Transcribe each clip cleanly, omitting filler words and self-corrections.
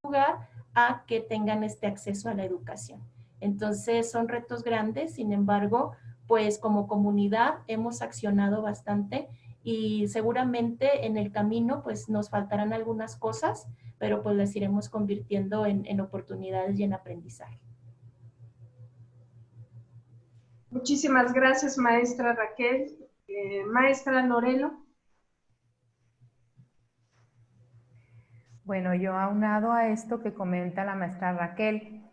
Lugar a que tengan este acceso a la educación. Entonces son retos grandes, sin embargo, pues como comunidad hemos accionado bastante y seguramente en el camino pues nos faltarán algunas cosas, pero pues las iremos convirtiendo en oportunidades y en aprendizaje. Muchísimas gracias, maestra Raquel. Maestra Norelo. Bueno, yo aunado a esto que comenta la maestra Raquel,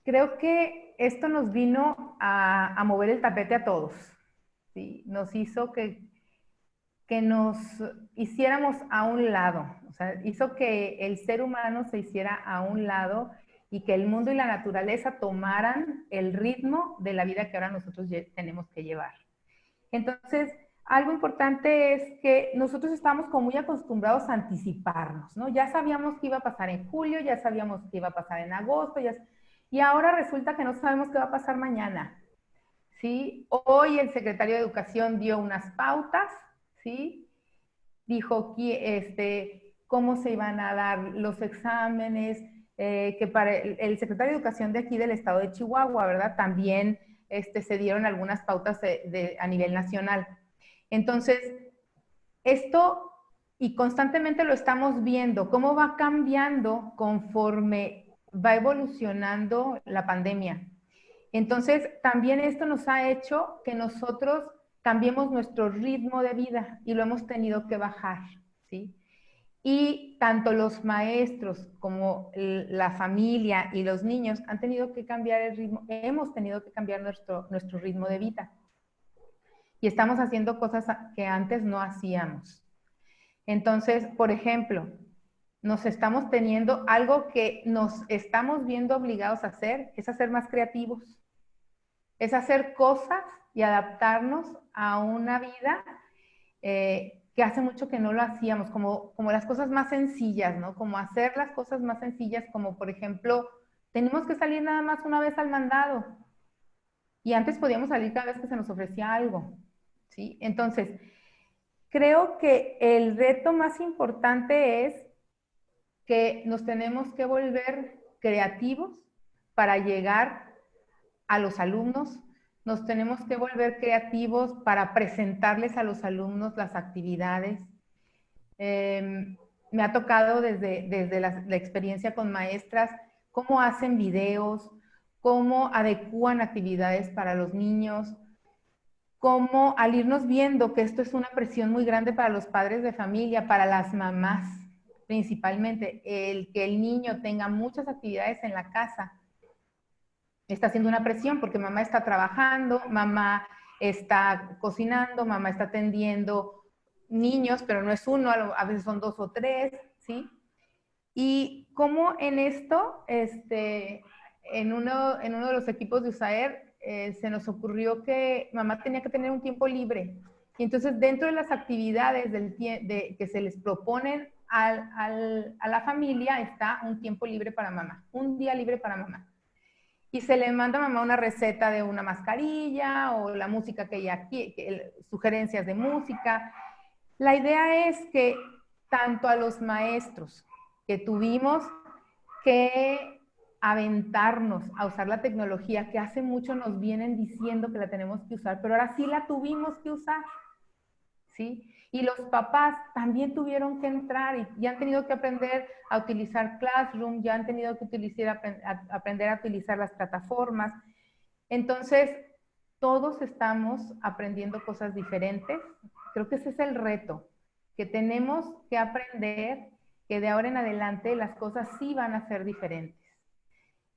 creo que esto nos vino a mover el tapete a todos, ¿sí? Nos hizo que nos hiciéramos a un lado, o sea, hizo que el ser humano se hiciera a un lado y que el mundo y la naturaleza tomaran el ritmo de la vida que ahora nosotros tenemos que llevar. Entonces, algo importante es que nosotros estamos como muy acostumbrados a anticiparnos, ¿no? Ya sabíamos que iba a pasar en julio, ya sabíamos que iba a pasar en agosto, y ahora resulta que no sabemos qué va a pasar mañana, ¿sí? Hoy el secretario de Educación dio unas pautas, ¿sí? Dijo que, cómo se iban a dar los exámenes, que para el secretario de Educación de aquí del estado de Chihuahua, ¿verdad? También se dieron algunas pautas a nivel nacional. Entonces, esto, y constantemente lo estamos viendo, cómo va cambiando conforme va evolucionando la pandemia. Entonces, también esto nos ha hecho que nosotros cambiemos nuestro ritmo de vida y lo hemos tenido que bajar, ¿sí? Y tanto los maestros como la familia y los niños han tenido que cambiar el ritmo, hemos tenido que cambiar nuestro ritmo de vida. Y estamos haciendo cosas que antes no hacíamos. Entonces, por ejemplo, nos estamos teniendo, algo que nos estamos viendo obligados a hacer, es a ser más creativos. Es hacer cosas y adaptarnos a una vida que hace mucho que no lo hacíamos, como las cosas más sencillas, ¿no? Como hacer las cosas más sencillas, como por ejemplo, tenemos que salir nada más una vez al mandado. Y antes podíamos salir cada vez que se nos ofrecía algo, ¿sí? Entonces, creo que el reto más importante es que nos tenemos que volver creativos para llegar a los alumnos, nos tenemos que volver creativos para presentarles a los alumnos las actividades. Me ha tocado desde la experiencia con maestras, cómo hacen videos, cómo adecúan actividades para los niños, cómo al irnos viendo que esto es una presión muy grande para los padres de familia, para las mamás principalmente, el que el niño tenga muchas actividades en la casa, está haciendo una presión porque mamá está trabajando, mamá está cocinando, mamá está atendiendo niños, pero no es uno, a veces son 2 o 3, ¿sí? Y cómo en esto, en uno de los equipos de USAER, se nos ocurrió que mamá tenía que tener un tiempo libre. Y entonces dentro de las actividades que se les proponen a la familia está un tiempo libre para mamá, un día libre para mamá. Y se le manda a mamá una receta de una mascarilla o la música que ella quiere, sugerencias de música. La idea es que tanto a los maestros que tuvimos que aventarnos a usar la tecnología, que hace mucho nos vienen diciendo que la tenemos que usar, pero ahora sí la tuvimos que usar, ¿sí? Y los papás también tuvieron que entrar y han tenido que aprender a utilizar Classroom, ya han tenido que aprender a utilizar las plataformas. Entonces, todos estamos aprendiendo cosas diferentes. Creo que ese es el reto, que tenemos que aprender que de ahora en adelante las cosas sí van a ser diferentes.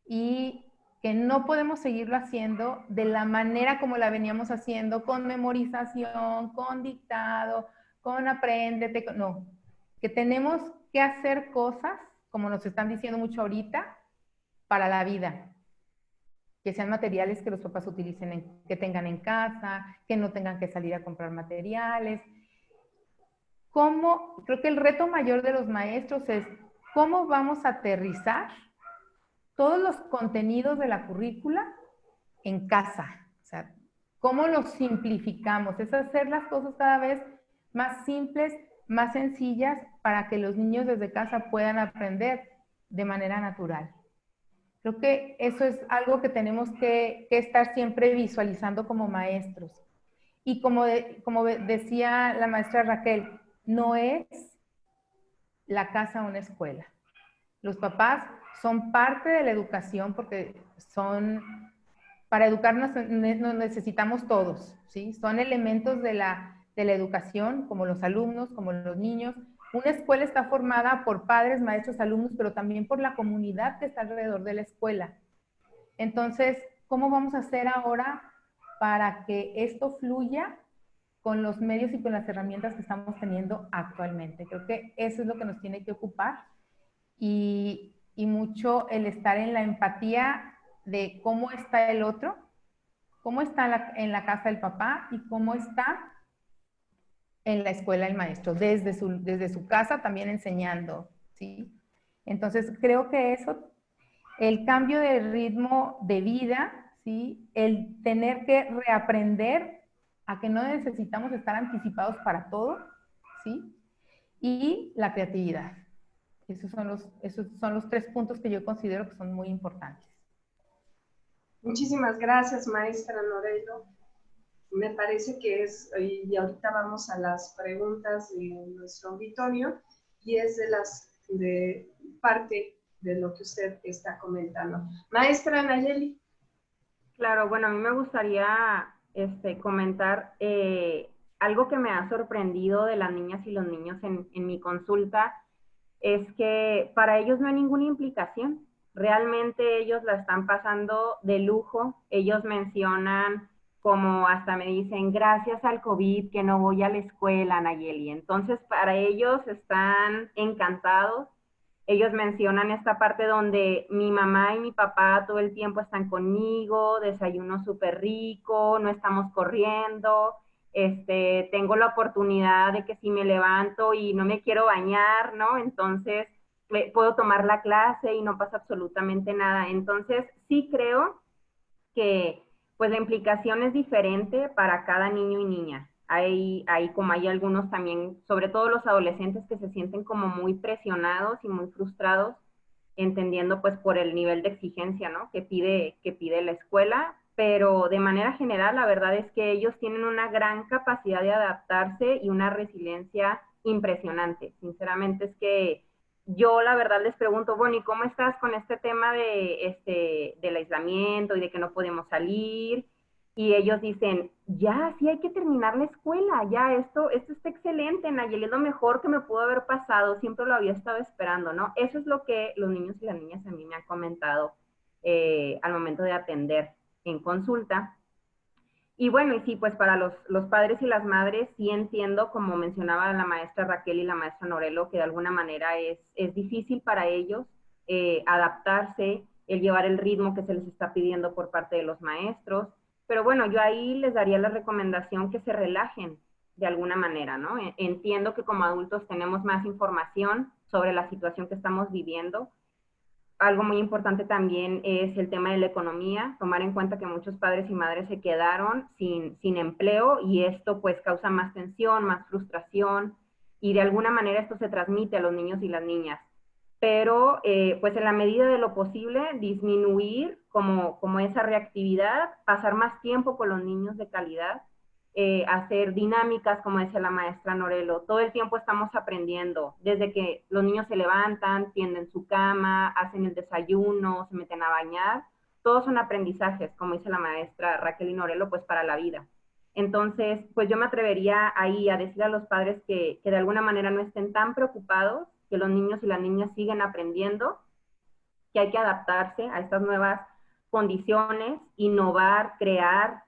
Y que no podemos seguirlo haciendo de la manera como la veníamos haciendo, con memorización, con dictado, con apréndete, no, que tenemos que hacer cosas, como nos están diciendo mucho ahorita, para la vida, que sean materiales que los papás utilicen, que tengan en casa, que no tengan que salir a comprar materiales. Creo que el reto mayor de los maestros es cómo vamos a aterrizar todos los contenidos de la currícula en casa. O sea, ¿cómo lo simplificamos? Es hacer las cosas cada vez más simples, más sencillas, para que los niños desde casa puedan aprender de manera natural. Creo que eso es algo que tenemos que estar siempre visualizando como maestros. Y como decía la maestra Raquel, no es la casa una escuela. Los papás son parte de la educación porque para educarnos nos necesitamos todos, ¿sí? Son elementos de la educación, como los alumnos, como los niños. Una escuela está formada por padres, maestros, alumnos, pero también por la comunidad que está alrededor de la escuela. Entonces, ¿cómo vamos a hacer ahora para que esto fluya con los medios y con las herramientas que estamos teniendo actualmente? Creo que eso es lo que nos tiene que ocupar y mucho el estar en la empatía de cómo está el otro, cómo está en la casa el papá y cómo está en la escuela el maestro, desde su casa también enseñando, ¿sí? Entonces, creo que eso, el cambio de ritmo de vida, ¿sí? El tener que reaprender a que no necesitamos estar anticipados para todo, ¿sí? Y la creatividad. Esos son los 3 puntos que yo considero que son muy importantes. Muchísimas gracias, maestra Norelo. Me parece que y ahorita vamos a las preguntas de nuestro auditorio, y es de parte de lo que usted está comentando. Maestra Nayeli. Claro, bueno, a mí me gustaría comentar algo que me ha sorprendido de las niñas y los niños en mi consulta, es que para ellos no hay ninguna implicación. Realmente ellos la están pasando de lujo. Ellos mencionan, como hasta me dicen, gracias al COVID que no voy a la escuela, Nayeli. Entonces, para ellos están encantados. Ellos mencionan esta parte donde mi mamá y mi papá todo el tiempo están conmigo, desayuno súper rico, no estamos corriendo, tengo la oportunidad de que si me levanto y no me quiero bañar, ¿no? Entonces puedo tomar la clase y no pasa absolutamente nada. Entonces sí creo que pues la implicación es diferente para cada niño y niña. Hay como hay algunos también, sobre todo los adolescentes, que se sienten como muy presionados y muy frustrados, entendiendo pues por el nivel de exigencia, ¿no? que pide la escuela, pero de manera general la verdad es que ellos tienen una gran capacidad de adaptarse y una resiliencia impresionante. Sinceramente es que yo la verdad les pregunto, bueno, ¿y cómo estás con este tema del aislamiento y de que no podemos salir? Y ellos dicen, ya, sí hay que terminar la escuela, ya, esto está excelente, Nayeli, es lo mejor que me pudo haber pasado, siempre lo había estado esperando, ¿no? Eso es lo que los niños y las niñas a mí me han comentado al momento de atender en consulta. Y bueno, y sí, pues para los padres y las madres sí entiendo, como mencionaba la maestra Raquel y la maestra Norelo, que de alguna manera es difícil para ellos adaptarse, el llevar el ritmo que se les está pidiendo por parte de los maestros. Pero bueno, yo ahí les daría la recomendación que se relajen de alguna manera, ¿no? Entiendo que como adultos tenemos más información sobre la situación que estamos viviendo. Algo muy importante también es el tema de la economía, tomar en cuenta que muchos padres y madres se quedaron sin empleo y esto pues causa más tensión, más frustración y de alguna manera esto se transmite a los niños y las niñas. Pero pues en la medida de lo posible disminuir como esa reactividad, pasar más tiempo con los niños de calidad, hacer dinámicas, como decía la maestra Norelo. Todo el tiempo estamos aprendiendo, desde que los niños se levantan, tienden su cama, hacen el desayuno, se meten a bañar. Todos son aprendizajes, como dice la maestra Raquel Norelo, pues para la vida. Entonces, pues yo me atrevería ahí a decir a los padres que de alguna manera no estén tan preocupados, que los niños y las niñas siguen aprendiendo, que hay que adaptarse a estas nuevas condiciones, innovar, crear,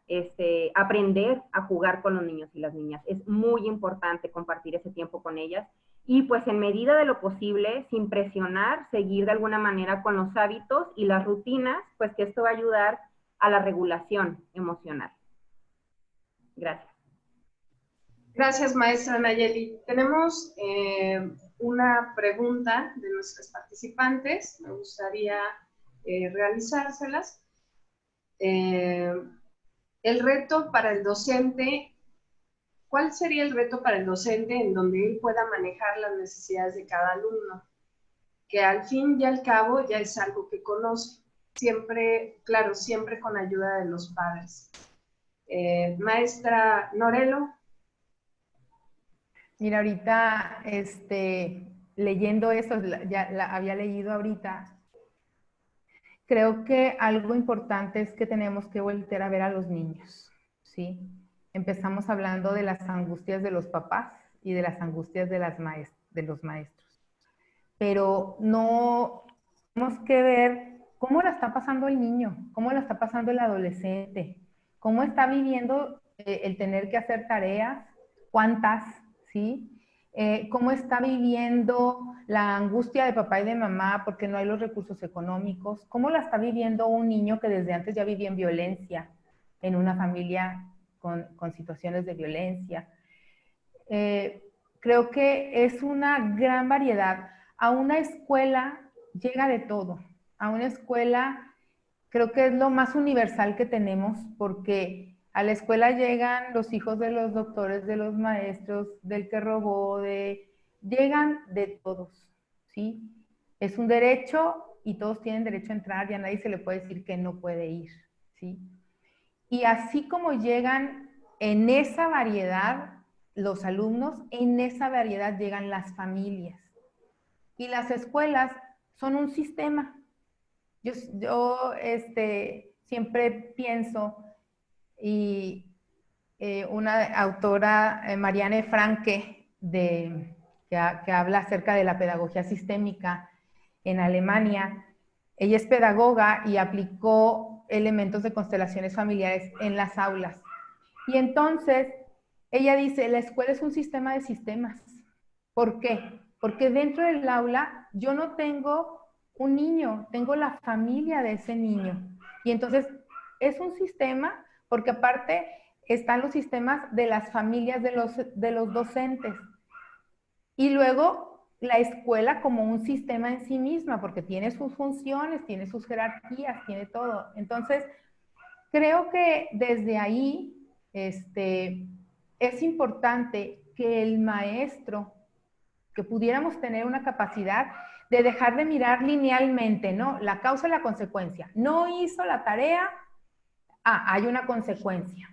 aprender a jugar con los niños y las niñas. Es muy importante compartir ese tiempo con ellas y pues en medida de lo posible, sin presionar, seguir de alguna manera con los hábitos y las rutinas, pues que esto va a ayudar a la regulación emocional. Gracias. Gracias, maestra Nayeli. Tenemos una pregunta de nuestros participantes. Me gustaría realizárselas. El reto para el docente, ¿cuál sería el reto para el docente en donde él pueda manejar las necesidades de cada alumno? Que al fin y al cabo ya es algo que conoce, siempre, claro, siempre con ayuda de los padres. Maestra Norelo. Mira, ahorita, leyendo eso, ya la había leído ahorita, creo que algo importante es que tenemos que voltear a ver a los niños, ¿sí? Empezamos hablando de las angustias de los papás y de las angustias de los maestros, pero no tenemos que ver cómo la está pasando el niño, cómo la está pasando el adolescente, cómo está viviendo el tener que hacer tareas, cuántas, ¿sí? Cómo está viviendo la angustia de papá y de mamá porque no hay los recursos económicos, cómo la está viviendo un niño que desde antes ya vivía en violencia, en una familia con situaciones de violencia. Creo que es una gran variedad. A una escuela llega de todo. A una escuela creo que es lo más universal que tenemos porque a la escuela llegan los hijos de los doctores, de los maestros, del que robó, llegan de todos, ¿sí? Es un derecho y todos tienen derecho a entrar y a nadie se le puede decir que no puede ir, ¿sí? Y así como llegan en esa variedad los alumnos, en esa variedad llegan las familias. Y las escuelas son un sistema. Yo siempre pienso, y una autora, Marianne Franke, que habla acerca de la pedagogía sistémica en Alemania, ella es pedagoga y aplicó elementos de constelaciones familiares en las aulas. Y entonces, ella dice, la escuela es un sistema de sistemas. ¿Por qué? Porque dentro del aula yo no tengo un niño, tengo la familia de ese niño. Y entonces es un sistema porque aparte están los sistemas de las familias de los docentes. Y luego la escuela como un sistema en sí misma, porque tiene sus funciones, tiene sus jerarquías, tiene todo. Entonces, creo que desde ahí es importante que el maestro, que pudiéramos tener una capacidad de dejar de mirar linealmente, ¿no? La causa y la consecuencia. No hizo la tarea, hay una consecuencia.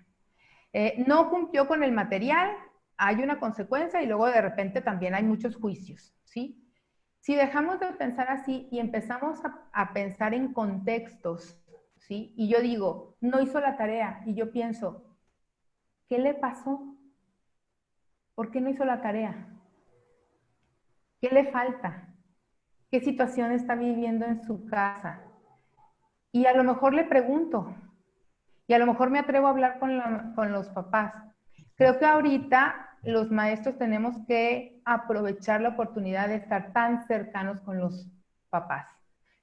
No cumplió con el material, hay una consecuencia y luego de repente también hay muchos juicios, ¿sí? Si dejamos de pensar así y empezamos a pensar en contextos, ¿sí? Y yo digo, no hizo la tarea y yo pienso, ¿qué le pasó? ¿Por qué no hizo la tarea? ¿Qué le falta? ¿Qué situación está viviendo en su casa? Y a lo mejor le pregunto, y a lo mejor me atrevo a hablar con los papás. Creo que ahorita los maestros tenemos que aprovechar la oportunidad de estar tan cercanos con los papás.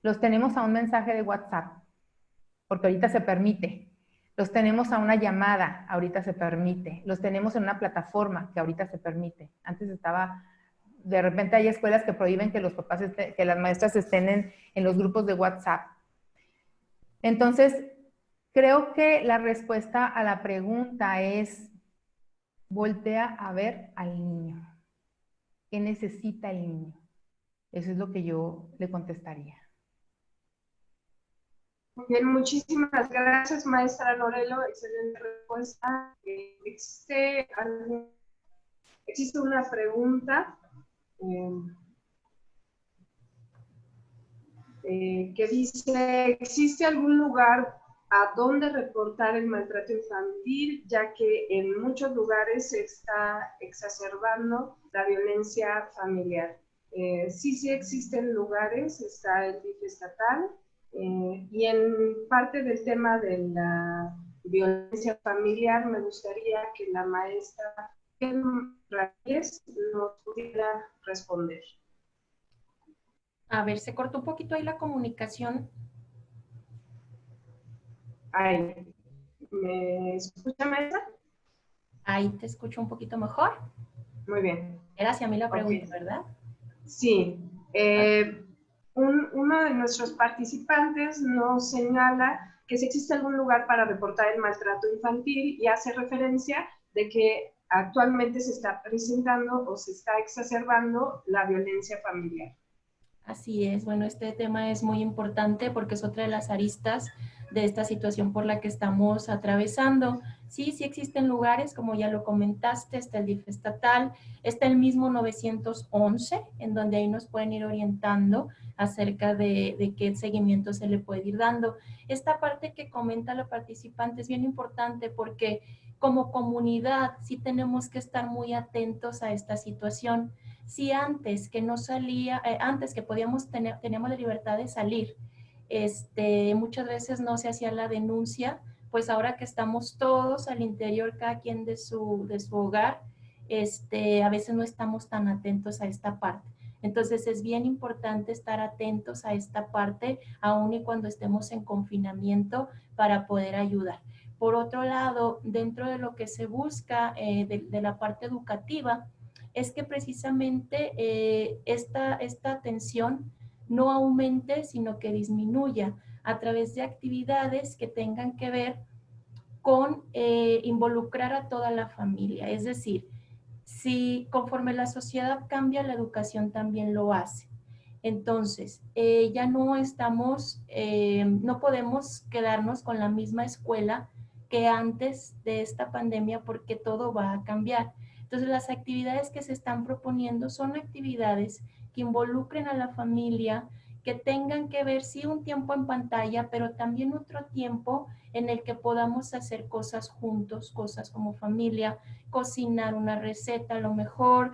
Los tenemos a un mensaje de WhatsApp, porque ahorita se permite. Los tenemos a una llamada, ahorita se permite. Los tenemos en una plataforma, que ahorita se permite. Antes estaba, de repente hay escuelas que prohíben que los papás, que las maestras estén en los grupos de WhatsApp. Entonces, creo que la respuesta a la pregunta es, voltea a ver al niño. ¿Qué necesita el niño? Eso es lo que yo le contestaría. Muy bien, muchísimas gracias, maestra Norelo. Excelente respuesta. Existe una pregunta que dice, ¿existe algún lugar a donde reportar el maltrato infantil, ya que en muchos lugares se está exacerbando la violencia familiar? Sí existen lugares, está el DIF estatal, y en parte del tema de la violencia familiar me gustaría que la maestra Ramírez nos pudiera responder. A ver, se cortó un poquito ahí la comunicación. Ay, ¿me escucha, maestra? Ahí te escucho un poquito mejor. Muy bien. Era hacia mí la pregunta, okay, ¿verdad? Sí. Uno de nuestros participantes nos señala que si existe algún lugar para reportar el maltrato infantil y hace referencia de que actualmente se está presentando o se está exacerbando la violencia familiar. Así es, bueno, este tema es muy importante porque es otra de las aristas de esta situación por la que estamos atravesando. Sí, sí existen lugares, como ya lo comentaste, está el DIF estatal, está el mismo 911, en donde ahí nos pueden ir orientando acerca de qué seguimiento se le puede ir dando. Esta parte que comenta la participante es bien importante porque como comunidad sí tenemos que estar muy atentos a esta situación. Si antes que no salía, antes que teníamos la libertad de salir, muchas veces no se hacía la denuncia, pues ahora que estamos todos al interior, cada quien de su hogar, a veces no estamos tan atentos a esta parte. Entonces es bien importante estar atentos a esta parte, aun y cuando estemos en confinamiento, para poder ayudar. Por otro lado, dentro de lo que se busca de la parte educativa, es que precisamente esta atención no aumente, sino que disminuya a través de actividades que tengan que ver con involucrar a toda la familia. Es decir, si conforme la sociedad cambia, la educación también lo hace. Entonces, ya no no podemos quedarnos con la misma escuela que antes de esta pandemia porque todo va a cambiar. Entonces, las actividades que se están proponiendo son actividades que involucren a la familia, que tengan que ver, sí, un tiempo en pantalla, pero también otro tiempo en el que podamos hacer cosas juntos, cosas como familia, cocinar una receta a lo mejor,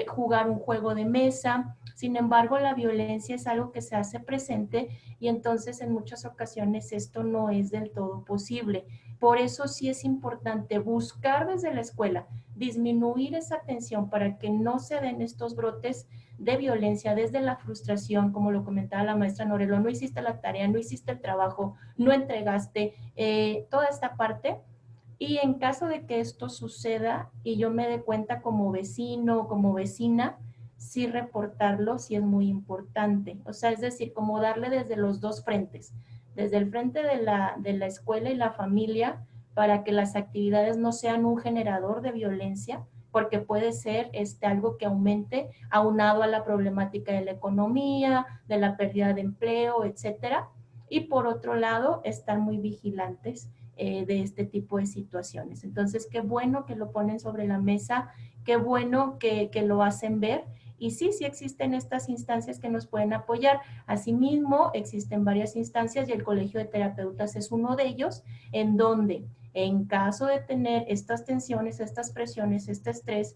jugar un juego de mesa. Sin embargo, la violencia es algo que se hace presente y entonces en muchas ocasiones esto no es del todo posible. Por eso sí es importante buscar desde la escuela, disminuir esa tensión para que no se den estos brotes de violencia desde la frustración, como lo comentaba la maestra Norelo, no hiciste la tarea, no hiciste el trabajo, no entregaste, toda esta parte. Y en caso de que esto suceda y yo me dé cuenta como vecino, como vecina, sí reportarlo, sí es muy importante. O sea, es decir, como darle desde los dos frentes, desde el frente de la escuela y la familia, para que las actividades no sean un generador de violencia, porque puede ser algo que aumente aunado a la problemática de la economía, de la pérdida de empleo, etcétera. Y por otro lado, estar muy vigilantes de este tipo de situaciones. Entonces, qué bueno que lo ponen sobre la mesa, qué bueno que lo hacen ver. Y sí, sí existen estas instancias que nos pueden apoyar. Asimismo, existen varias instancias y el Colegio de Terapeutas es uno de ellos, en donde en caso de tener estas tensiones, estas presiones, este estrés,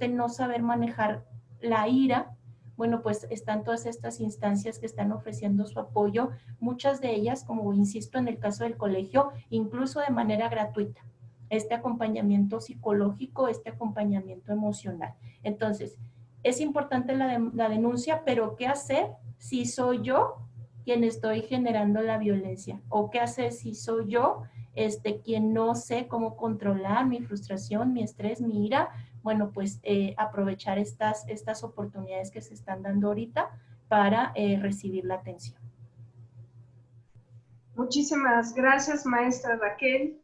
no saber manejar la ira, bueno, pues están todas estas instancias que están ofreciendo su apoyo, muchas de ellas, como insisto en el caso del colegio, incluso de manera gratuita. Este acompañamiento psicológico, este acompañamiento emocional. Entonces, es importante la denuncia, pero ¿qué hacer si soy yo quien estoy generando la violencia? ¿O qué hacer si soy yo quien no sé cómo controlar mi frustración, mi estrés, mi ira? Bueno, pues aprovechar estas oportunidades que se están dando ahorita para recibir la atención. Muchísimas gracias, maestra Raquel.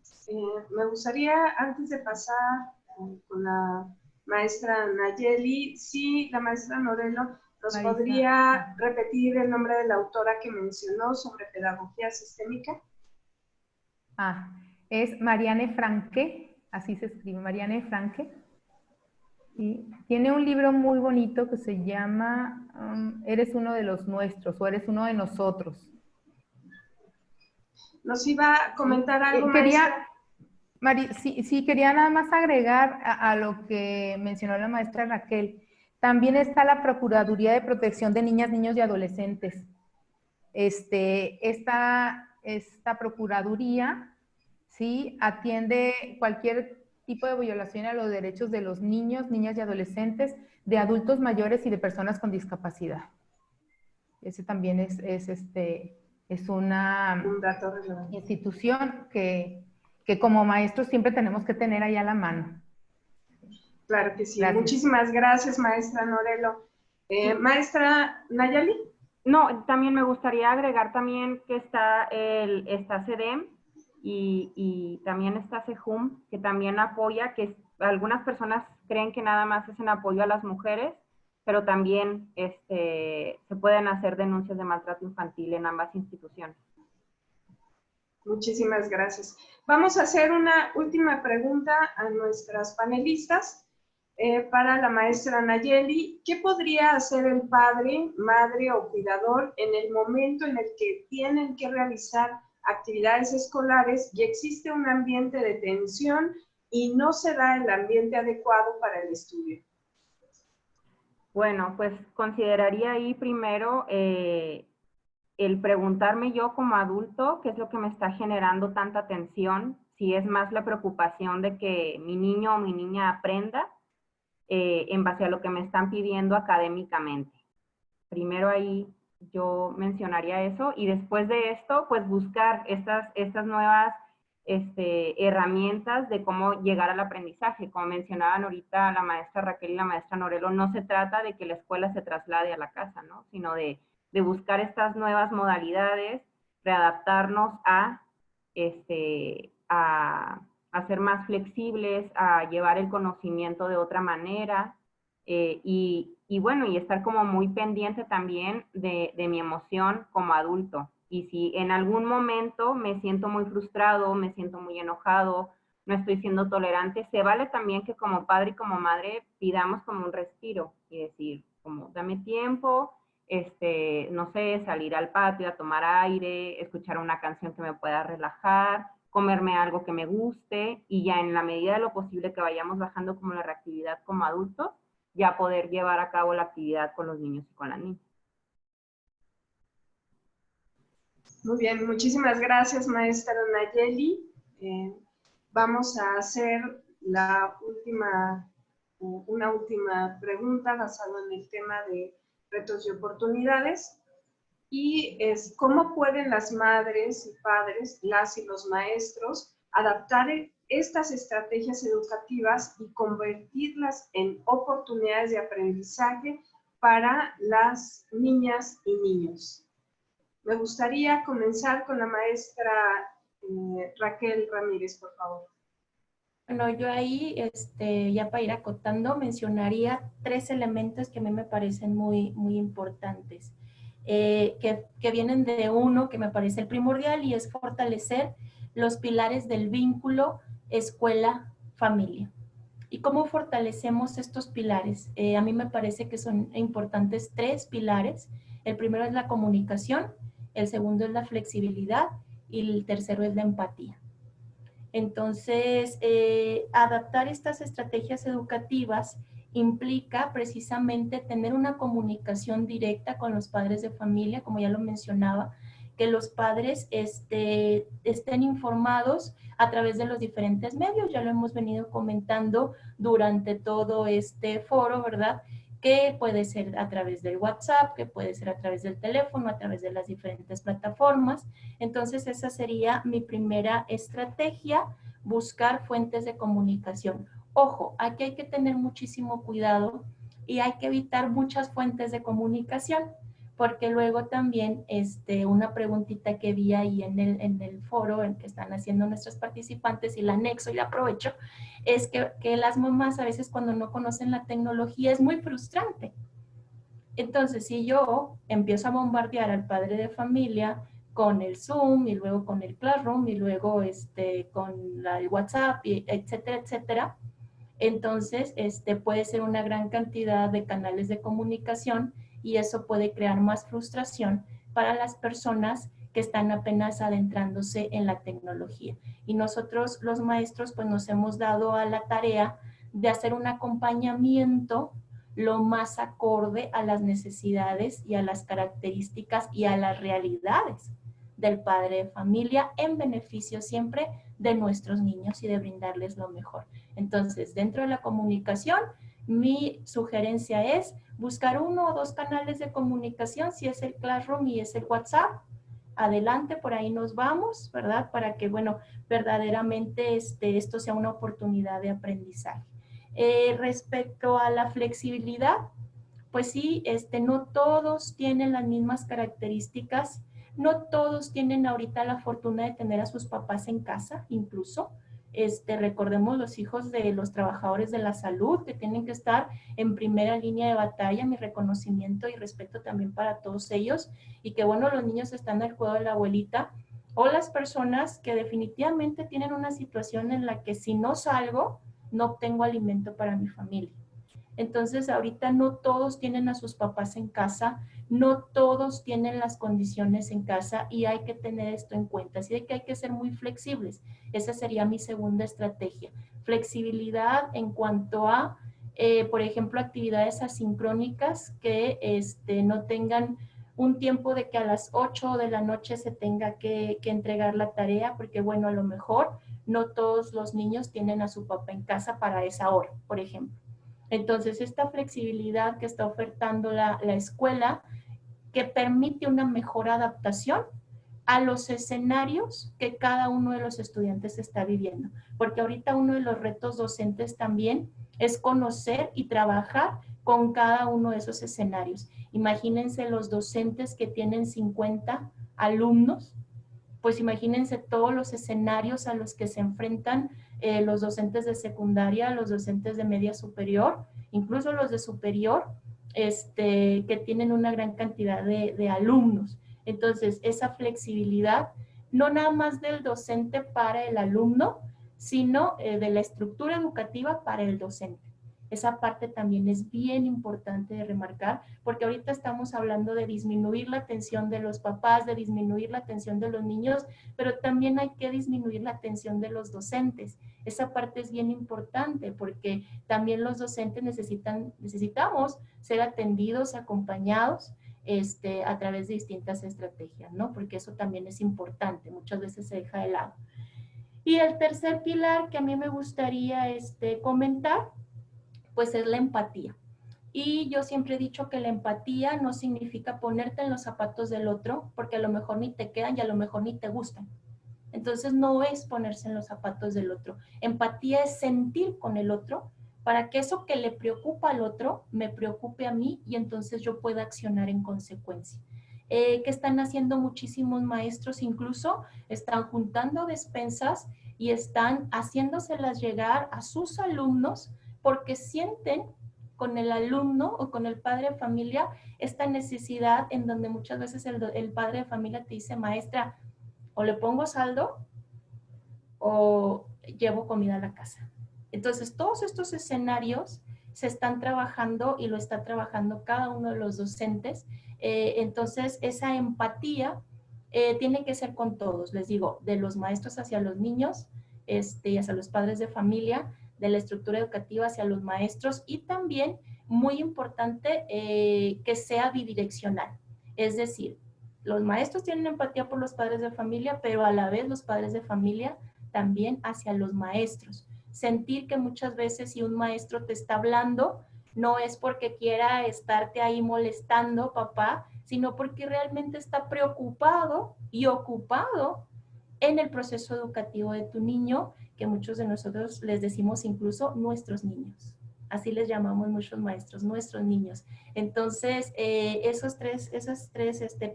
Me gustaría, antes de pasar con la maestra Nayeli, si la maestra Norelo nos podría repetir el nombre de la autora que mencionó sobre pedagogía sistémica. Es Marianne Franke, así se escribe, Marianne Franke. Y tiene un libro muy bonito que se llama Eres uno de los nuestros o Eres uno de nosotros. Nos iba a comentar algo, maestra. Sí, quería nada más agregar a lo que mencionó la maestra Raquel. También está la Procuraduría de Protección de Niñas, Niños y Adolescentes. Esta Procuraduría, ¿sí?, atiende cualquier tipo de violación a los derechos de los niños, niñas y adolescentes, de adultos mayores y de personas con discapacidad. Ese también es una institución que como maestros siempre tenemos que tener ahí a la mano. Claro que sí. Gracias. Muchísimas gracias, maestra Norelo. Sí. Maestra Nayeli. No, también me gustaría agregar también que está CEDEM y también está CEJUM, que también apoya, que algunas personas creen que nada más es en apoyo a las mujeres, pero también se pueden hacer denuncias de maltrato infantil en ambas instituciones. Muchísimas gracias. Vamos a hacer una última pregunta a nuestras panelistas. Para la maestra Nayeli, ¿qué podría hacer el padre, madre o cuidador en el momento en el que tienen que realizar actividades escolares y existe un ambiente de tensión y no se da el ambiente adecuado para el estudio? Bueno, pues consideraría ahí primero el preguntarme yo como adulto qué es lo que me está generando tanta tensión, si es más la preocupación de que mi niño o mi niña aprenda en base a lo que me están pidiendo académicamente. Primero ahí yo mencionaría eso y después de esto, pues buscar estas nuevas herramientas de cómo llegar al aprendizaje. Como mencionaban ahorita la maestra Raquel y la maestra Norelo, no se trata de que la escuela se traslade a la casa, ¿no? Sino de buscar estas nuevas modalidades, readaptarnos a ser más flexibles, a llevar el conocimiento de otra manera y bueno, y estar como muy pendiente también de mi emoción como adulto. Y si en algún momento me siento muy frustrado, me siento muy enojado, no estoy siendo tolerante, se vale también que como padre y como madre pidamos como un respiro y decir, como dame tiempo, no sé, salir al patio a tomar aire, escuchar una canción que me pueda relajar, comerme algo que me guste y ya en la medida de lo posible que vayamos bajando como la reactividad como adultos, ya poder llevar a cabo la actividad con los niños y con las niñas. Muy bien, muchísimas gracias, maestra Nayeli. Vamos a hacer una última pregunta basada en el tema de retos y oportunidades. Y es cómo pueden las madres y padres, las y los maestros, adaptar estas estrategias educativas y convertirlas en oportunidades de aprendizaje para las niñas y niños. Me gustaría comenzar con la maestra Raquel Ramírez, por favor. Bueno, yo ahí, ya para ir acotando, mencionaría 3 elementos que a mí me parecen muy, muy importantes, que vienen de uno que me parece el primordial y es fortalecer los pilares del vínculo escuela-familia. ¿Y cómo fortalecemos estos pilares? A mí me parece que son importantes 3 pilares. El primero es la comunicación, el segundo es la flexibilidad y el tercero es la empatía. Entonces, adaptar estas estrategias educativas implica precisamente tener una comunicación directa con los padres de familia, como ya lo mencionaba, que los padres estén informados a través de los diferentes medios, ya lo hemos venido comentando durante todo este foro, ¿verdad? Que puede ser a través del WhatsApp, que puede ser a través del teléfono, a través de las diferentes plataformas. Entonces, esa sería mi primera estrategia, buscar fuentes de comunicación. Ojo, aquí hay que tener muchísimo cuidado y hay que evitar muchas fuentes de comunicación, porque luego también una preguntita que vi ahí en el foro en que están haciendo nuestros participantes y la anexo y la aprovecho, es que las mamás a veces cuando no conocen la tecnología es muy frustrante. Entonces, si yo empiezo a bombardear al padre de familia con el Zoom y luego con el Classroom y luego con el WhatsApp, y etcétera, etcétera, entonces puede ser una gran cantidad de canales de comunicación y eso puede crear más frustración para las personas que están apenas adentrándose en la tecnología. Y nosotros los maestros pues nos hemos dado a la tarea de hacer un acompañamiento lo más acorde a las necesidades y a las características y a las realidades del padre de familia en beneficio siempre de nuestros niños y de brindarles lo mejor. Entonces, dentro de la comunicación, mi sugerencia es buscar 1 o 2 canales de comunicación, si es el Classroom y es el WhatsApp, adelante, por ahí nos vamos, ¿verdad? Para que, bueno, verdaderamente esto sea una oportunidad de aprendizaje. Respecto a la flexibilidad, pues sí, no todos tienen las mismas características, no todos tienen ahorita la fortuna de tener a sus papás en casa, incluso. Recordemos los hijos de los trabajadores de la salud que tienen que estar en primera línea de batalla, mi reconocimiento y respeto también para todos ellos, y que bueno, los niños están al cuidado de la abuelita, o las personas que definitivamente tienen una situación en la que si no salgo, no obtengo alimento para mi familia. Entonces, ahorita no todos tienen a sus papás en casa, no todos tienen las condiciones en casa y hay que tener esto en cuenta. Así de que hay que ser muy flexibles. Esa sería mi segunda estrategia. Flexibilidad en cuanto a, por ejemplo, actividades asincrónicas que no tengan un tiempo de que a las 8 de la noche se tenga que entregar la tarea, porque bueno, a lo mejor no todos los niños tienen a su papá en casa para esa hora, por ejemplo. Entonces, esta flexibilidad que está ofertando la escuela, que permite una mejor adaptación a los escenarios que cada uno de los estudiantes está viviendo. Porque ahorita uno de los retos docentes también es conocer y trabajar con cada uno de esos escenarios. Imagínense los docentes que tienen 50 alumnos, pues imagínense todos los escenarios a los que se enfrentan los docentes de secundaria, los docentes de media superior, incluso los de superior, que tienen una gran cantidad de alumnos. Entonces, esa flexibilidad, no nada más del docente para el alumno, sino de la estructura educativa para el docente. Esa parte también es bien importante de remarcar, porque ahorita estamos hablando de disminuir la atención de los papás, de disminuir la atención de los niños, pero también hay que disminuir la atención de los docentes. Esa parte es bien importante porque también los docentes necesitamos ser atendidos, acompañados, a través de distintas estrategias, ¿no? Porque eso también es importante, muchas veces se deja de lado. Y el tercer pilar que a mí me gustaría comentar, pues es la empatía. Y yo siempre he dicho que la empatía no significa ponerte en los zapatos del otro, porque a lo mejor ni te quedan y a lo mejor ni te gustan. Entonces no es ponerse en los zapatos del otro. Empatía es sentir con el otro para que eso que le preocupa al otro me preocupe a mí y entonces yo pueda accionar en consecuencia. Que están haciendo muchísimos maestros, incluso están juntando despensas y están haciéndoselas llegar a sus alumnos porque sienten con el alumno o con el padre de familia esta necesidad en donde muchas veces el padre de familia te dice, maestra, o le pongo saldo o llevo comida a la casa. Entonces, todos estos escenarios se están trabajando y lo está trabajando cada uno de los docentes. Entonces, esa empatía tiene que ser con todos, les digo, de los maestros hacia los niños, hacia los padres de familia, de la estructura educativa hacia los maestros y también, muy importante, que sea bidireccional. Es decir, los maestros tienen empatía por los padres de familia, pero a la vez los padres de familia también hacia los maestros. Sentir que muchas veces si un maestro te está hablando, no es porque quiera estarte ahí molestando, papá, sino porque realmente está preocupado y ocupado en el proceso educativo de tu niño, que muchos de nosotros les decimos incluso nuestros niños. Así les llamamos muchos maestros, nuestros niños. Entonces, esos tres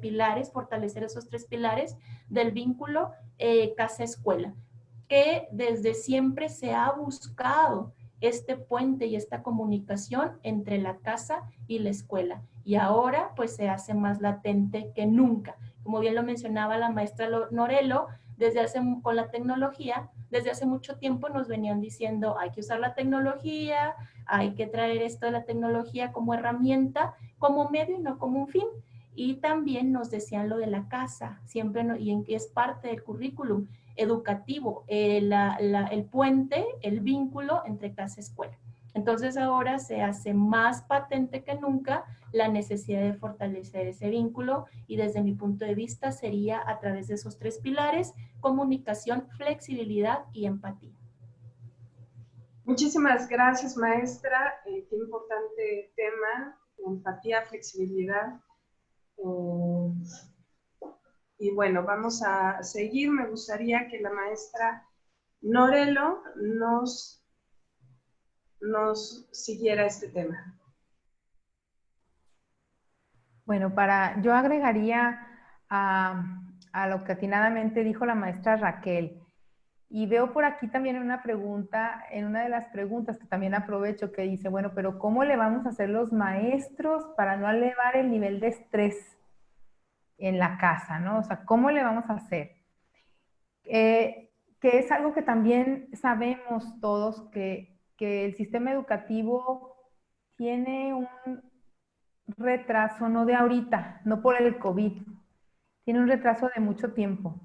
pilares, fortalecer esos tres pilares del vínculo casa-escuela, que desde siempre se ha buscado este puente y esta comunicación entre la casa y la escuela. Y ahora pues se hace más latente que nunca. Como bien lo mencionaba la maestra Norelo, con la tecnología, desde hace mucho tiempo nos venían diciendo hay que usar la tecnología, hay que traer esto de la tecnología como herramienta, como medio y no como un fin. Y también nos decían lo de la casa, siempre y en que es parte del currículum educativo, el puente, el vínculo entre casa y escuela. Entonces ahora se hace más patente que nunca la necesidad de fortalecer ese vínculo y desde mi punto de vista sería a través de esos tres pilares: comunicación, flexibilidad y empatía. Muchísimas gracias, maestra. Qué importante tema, empatía, flexibilidad. Y bueno, vamos a seguir. Me gustaría que la maestra Norelo nos siguiera este tema. Bueno, yo agregaría a lo que atinadamente dijo la maestra Raquel. Y veo por aquí también una pregunta, en una de las preguntas que también aprovecho, que dice, bueno, pero ¿cómo le vamos a hacer los maestros para no elevar el nivel de estrés en la casa, ¿no? O sea, ¿cómo le vamos a hacer? Que es algo que también sabemos todos, que el sistema educativo tiene un retraso, no de ahorita, no por el COVID, tiene un retraso de mucho tiempo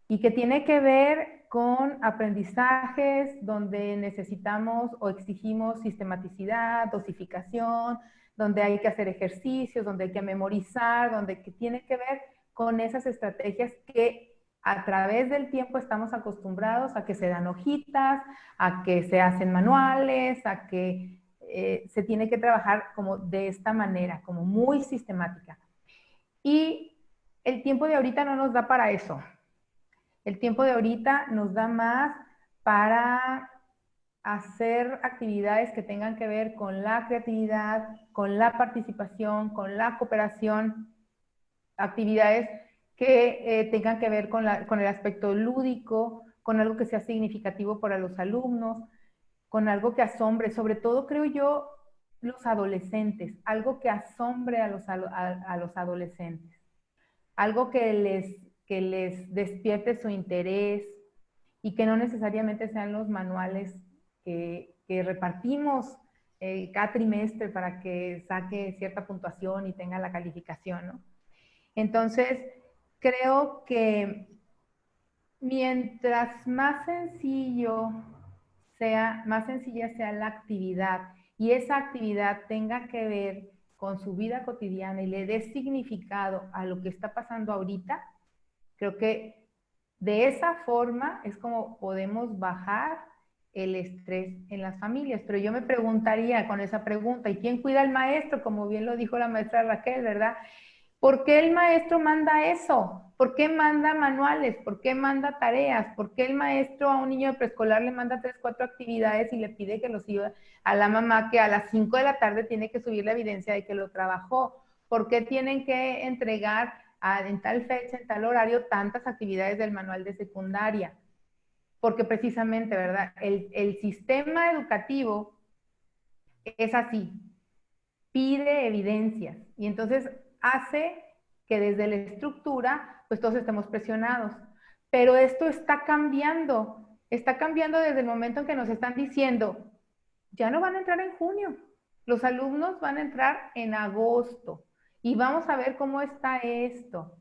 y que tiene que ver con aprendizajes donde necesitamos o exigimos sistematicidad, dosificación, donde hay que hacer ejercicios, donde hay que memorizar, donde que tiene que ver con esas estrategias que a través del tiempo estamos acostumbrados a que se dan hojitas, a que se hacen manuales, a que se tiene que trabajar como de esta manera, como muy sistemática. Y el tiempo de ahorita no nos da para eso. El tiempo de ahorita nos da más para hacer actividades que tengan que ver con la creatividad, con la participación, con la cooperación, actividades que tengan que ver con el aspecto lúdico, con algo que sea significativo para los alumnos, con algo que asombre, sobre todo creo yo, los adolescentes, algo que asombre a los adolescentes, algo que les despierte su interés y que no necesariamente sean los manuales que repartimos cada trimestre para que saque cierta puntuación y tenga la calificación, ¿no? Entonces, creo que mientras más sencilla sea la actividad y esa actividad tenga que ver con su vida cotidiana y le dé significado a lo que está pasando ahorita, creo que de esa forma es como podemos bajar el estrés en las familias. Pero yo me preguntaría con esa pregunta, ¿y quién cuida al maestro? Como bien lo dijo la maestra Raquel, ¿verdad? ¿Por qué el maestro manda eso? ¿Por qué manda manuales? ¿Por qué manda tareas? ¿Por qué el maestro a un niño de preescolar le manda 3, 4 actividades y le pide que los siga a la mamá que a las 5 de la tarde tiene que subir la evidencia de que lo trabajó? ¿Por qué tienen que entregar en tal fecha, en tal horario, tantas actividades del manual de secundaria? Porque precisamente, ¿verdad? El sistema educativo es así, pide evidencias y entonces hace que desde la estructura pues todos estemos presionados. Pero esto está cambiando desde el momento en que nos están diciendo, ya no van a entrar en junio, los alumnos van a entrar en agosto y vamos a ver cómo está esto.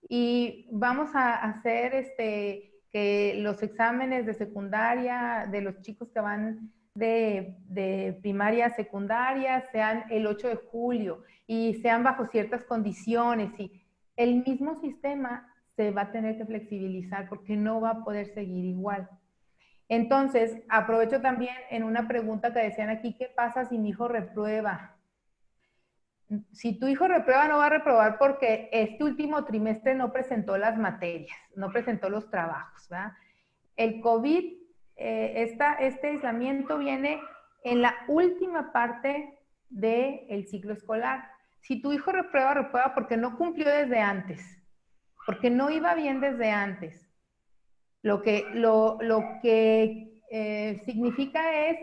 Y vamos a hacer que los exámenes de secundaria de los chicos que van de primaria a secundaria sean el 8 de julio y sean bajo ciertas condiciones y el mismo sistema se va a tener que flexibilizar porque no va a poder seguir igual. Entonces, aprovecho también en una pregunta que decían aquí, ¿qué pasa si mi hijo reprueba? Si tu hijo reprueba, no va a reprobar porque este último trimestre no presentó las materias, no presentó los trabajos, ¿verdad? El COVID, este aislamiento viene en la última parte del ciclo escolar. Si tu hijo reprueba, reprueba porque no cumplió desde antes, porque no iba bien desde antes. Lo que significa es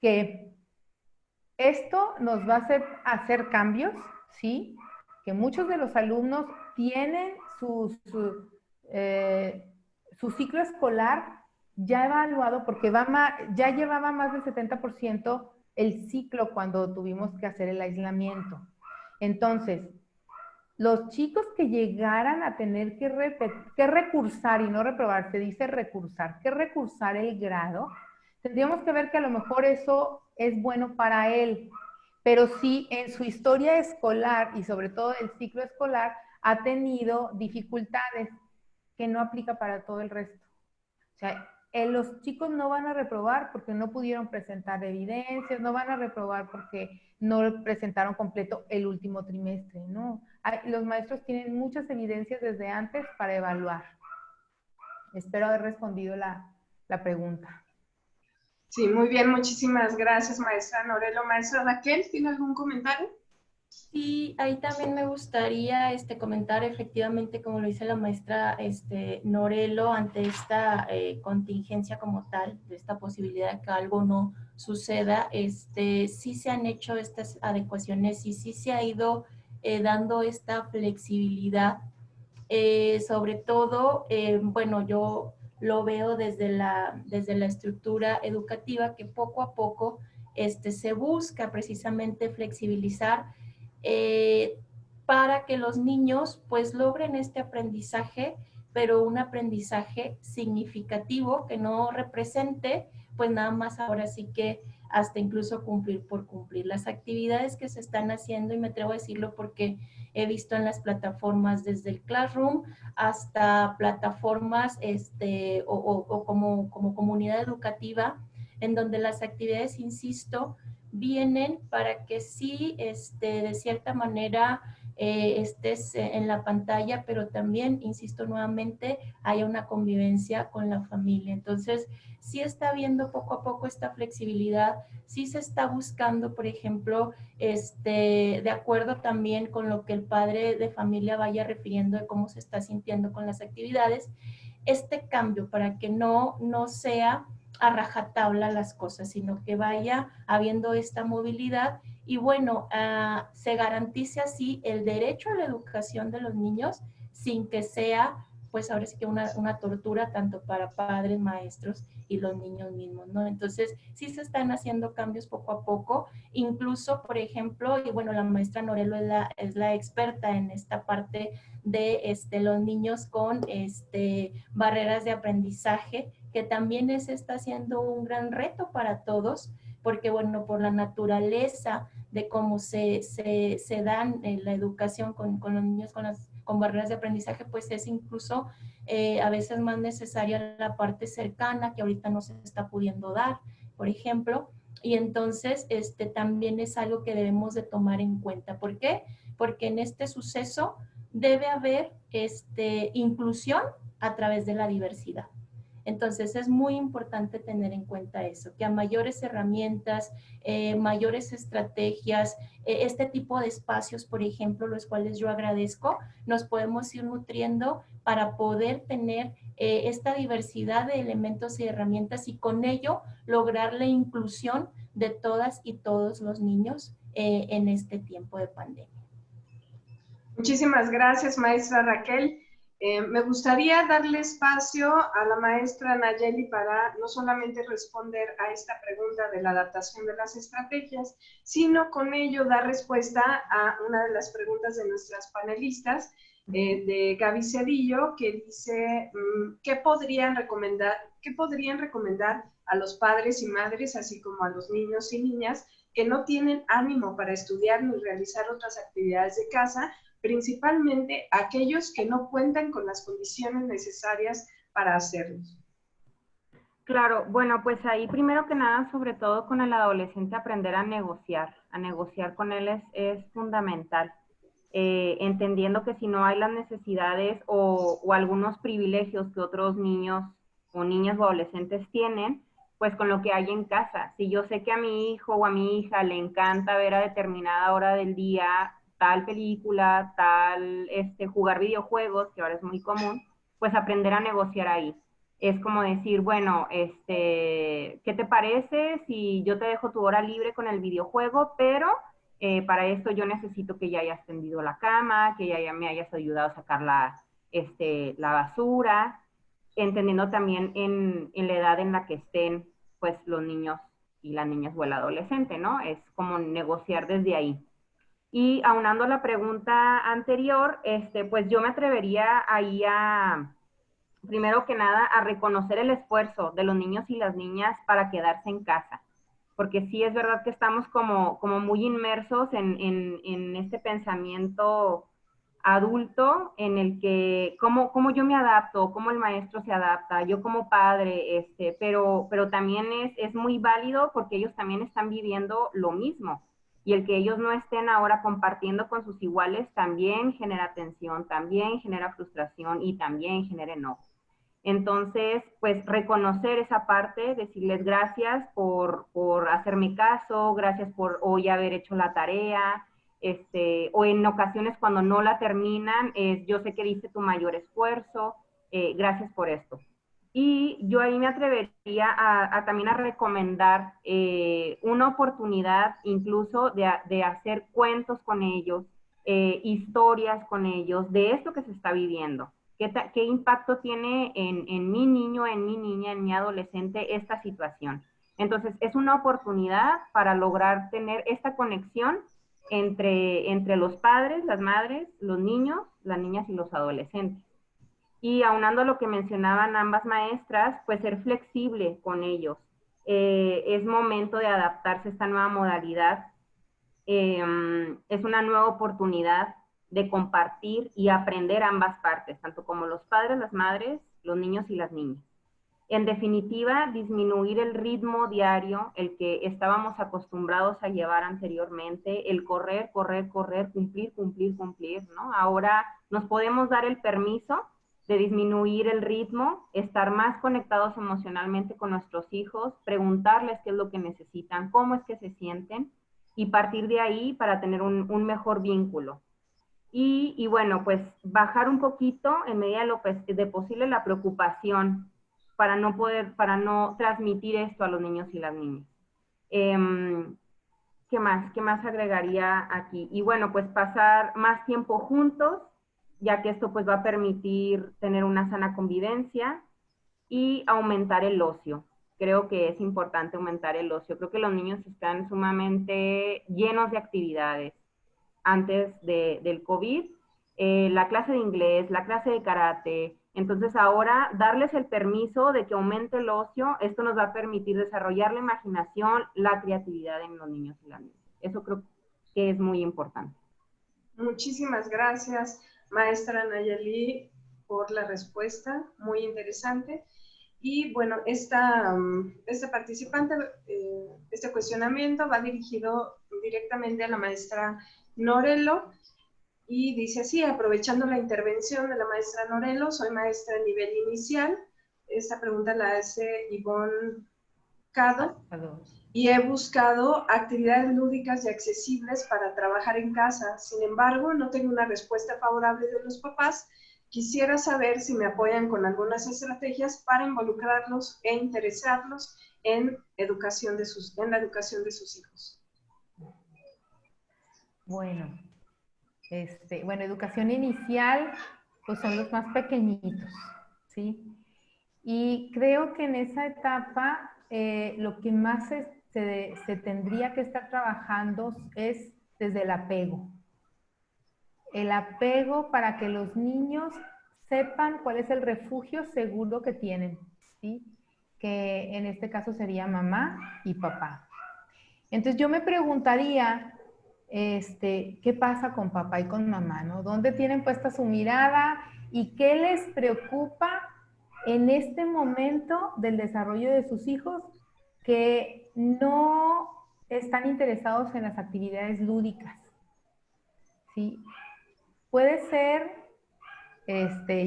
que esto nos va a hacer cambios, ¿sí? Que muchos de los alumnos tienen su ciclo escolar ya evaluado porque ya llevaba más del 70% el ciclo cuando tuvimos que hacer el aislamiento. Entonces, los chicos que llegaran a tener que recursar, y no reprobar, se dice recursar, que recursar el grado, tendríamos que ver que a lo mejor eso es bueno para él, pero sí en su historia escolar y sobre todo el ciclo escolar ha tenido dificultades que no aplica para todo el resto. O sea, los chicos no van a reprobar porque no pudieron presentar evidencias, no van a reprobar porque no presentaron completo el último trimestre, ¿no? Los maestros tienen muchas evidencias desde antes para evaluar. Espero haber respondido la pregunta. Sí, muy bien, muchísimas gracias, maestra Norelo. Maestra Raquel, ¿tiene algún comentario? Sí, ahí también me gustaría comentar efectivamente, como lo dice la maestra Norelo, ante esta contingencia como tal, de esta posibilidad de que algo no suceda, sí se han hecho estas adecuaciones y sí se ha ido dando esta flexibilidad. Sobre todo, bueno, yo lo veo desde la estructura educativa que poco a poco se busca precisamente flexibilizar eh, para que los niños pues logren este aprendizaje, pero un aprendizaje significativo que no represente pues nada más ahora sí que hasta incluso cumplir por cumplir. Las actividades que se están haciendo, y me atrevo a decirlo porque he visto en las plataformas desde el Classroom hasta plataformas o como comunidad educativa, en donde las actividades, insisto, vienen para que sí, de cierta manera, estés en la pantalla, pero también, insisto nuevamente, haya una convivencia con la familia. Entonces, sí está habiendo poco a poco esta flexibilidad, sí se está buscando, por ejemplo, de acuerdo también con lo que el padre de familia vaya refiriendo de cómo se está sintiendo con las actividades, este cambio para que no sea a rajatabla las cosas, sino que vaya habiendo esta movilidad y bueno, se garantice así el derecho a la educación de los niños sin que sea, pues ahora sí que una tortura tanto para padres, maestros y los niños mismos, ¿no? Entonces, sí se están haciendo cambios poco a poco, incluso, por ejemplo, y bueno, la maestra Norelo es la experta en esta parte de los niños con barreras de aprendizaje, que también está siendo un gran reto para todos, porque bueno, por la naturaleza de cómo se dan la educación con los niños con barreras de aprendizaje, pues es incluso a veces más necesaria la parte cercana que ahorita no se está pudiendo dar, por ejemplo, y entonces también es algo que debemos de tomar en cuenta. ¿Por qué? Porque en este suceso debe haber inclusión a través de la diversidad. Entonces es muy importante tener en cuenta eso, que a mayores herramientas, mayores estrategias, este tipo de espacios, por ejemplo, los cuales yo agradezco, nos podemos ir nutriendo para poder tener esta diversidad de elementos y herramientas y con ello lograr la inclusión de todas y todos los niños en este tiempo de pandemia. Muchísimas gracias, maestra Raquel. Me gustaría darle espacio a la maestra Nayeli para no solamente responder a esta pregunta de la adaptación de las estrategias, sino con ello dar respuesta a una de las preguntas de nuestras panelistas, de Gaby Cedillo, que dice, ¿qué podrían recomendar a los padres y madres, así como a los niños y niñas, que no tienen ánimo para estudiar ni realizar otras actividades de casa, principalmente aquellos que no cuentan con las condiciones necesarias para hacerlos? Claro, bueno, pues ahí primero que nada, sobre todo con el adolescente, aprender a negociar con él es fundamental, entendiendo que si no hay las necesidades o algunos privilegios que otros niños o niñas o adolescentes tienen, pues con lo que hay en casa. Si yo sé que a mi hijo o a mi hija le encanta ver a determinada hora del día tal película, jugar videojuegos, que ahora es muy común, pues aprender a negociar ahí. Es como decir, bueno, ¿qué te parece si yo te dejo tu hora libre con el videojuego, pero para esto yo necesito que ya hayas tendido la cama, que ya me hayas ayudado a sacar la basura, entendiendo también en la edad en la que estén pues los niños y las niñas o el adolescente, ¿no? Es como negociar desde ahí. Y aunando la pregunta anterior, pues yo me atrevería ahí primero que nada, a reconocer el esfuerzo de los niños y las niñas para quedarse en casa. Porque sí es verdad que estamos como muy inmersos en este pensamiento adulto en el que cómo yo me adapto, cómo el maestro se adapta, yo como padre, pero también es muy válido porque ellos también están viviendo lo mismo. Y el que ellos no estén ahora compartiendo con sus iguales también genera tensión, también genera frustración y también genera enojo. Entonces, pues reconocer esa parte, decirles gracias por hacerme caso, gracias por hoy haber hecho la tarea, o en ocasiones cuando no la terminan, es yo sé que diste tu mayor esfuerzo, gracias por esto. Y yo ahí me atrevería también a recomendar una oportunidad incluso de hacer cuentos con ellos, historias con ellos de esto que se está viviendo. ¿Qué impacto tiene en mi niño, en mi niña, en mi adolescente esta situación? Entonces, es una oportunidad para lograr tener esta conexión entre los padres, las madres, los niños, las niñas y los adolescentes. Y aunando lo que mencionaban ambas maestras, pues ser flexible con ellos. Es momento de adaptarse a esta nueva modalidad. Es una nueva oportunidad de compartir y aprender ambas partes, tanto como los padres, las madres, los niños y las niñas. En definitiva, disminuir el ritmo diario, el que estábamos acostumbrados a llevar anteriormente, el correr, correr, correr, cumplir, cumplir, cumplir, ¿no? Ahora nos podemos dar el permiso de disminuir el ritmo, estar más conectados emocionalmente con nuestros hijos, preguntarles qué es lo que necesitan, cómo es que se sienten, y partir de ahí para tener un mejor vínculo. Y bueno, pues bajar un poquito en medida de posible la preocupación para no transmitir esto a los niños y las niñas. ¿Qué más? ¿Qué más agregaría aquí? Y bueno, pues pasar más tiempo juntos, ya que esto pues va a permitir tener una sana convivencia y aumentar el ocio. Creo que es importante aumentar el ocio. Creo que los niños están sumamente llenos de actividades antes del COVID, la clase de inglés, la clase de karate. Entonces ahora darles el permiso de que aumente el ocio, esto nos va a permitir desarrollar la imaginación, la creatividad en los niños y las niñas. Eso creo que es muy importante. Muchísimas gracias, maestra Nayeli, por la respuesta, muy interesante. Y bueno, este participante, este cuestionamiento va dirigido directamente a la maestra Norelo y dice así: aprovechando la intervención de la maestra Norelo, soy maestra a nivel inicial. Esta pregunta la hace Ivonne Cado. Y he buscado actividades lúdicas y accesibles para trabajar en casa. Sin embargo, no tengo una respuesta favorable de los papás. Quisiera saber si me apoyan con algunas estrategias para involucrarlos e interesarlos en la educación de sus hijos. Bueno, educación inicial, pues son los más pequeñitos, ¿sí? Y creo que en esa etapa lo que más se tendría que estar trabajando es desde el apego. El apego para que los niños sepan cuál es el refugio seguro que tienen, ¿sí? Que en este caso sería mamá y papá. Entonces yo me preguntaría, ¿qué pasa con papá y con mamá, ¿no? ¿Dónde tienen puesta su mirada y qué les preocupa en este momento del desarrollo de sus hijos que no están interesados en las actividades lúdicas? ¿Sí? Puede ser,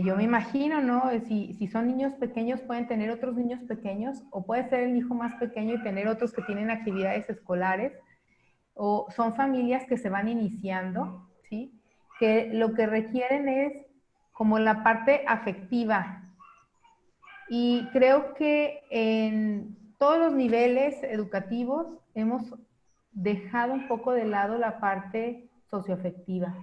yo me imagino, ¿no? Si son niños pequeños, pueden tener otros niños pequeños, o puede ser el hijo más pequeño y tener otros que tienen actividades escolares, o son familias que se van iniciando, ¿sí? Que lo que requieren es como la parte afectiva. Y creo que en todos los niveles educativos hemos dejado un poco de lado la parte socioafectiva.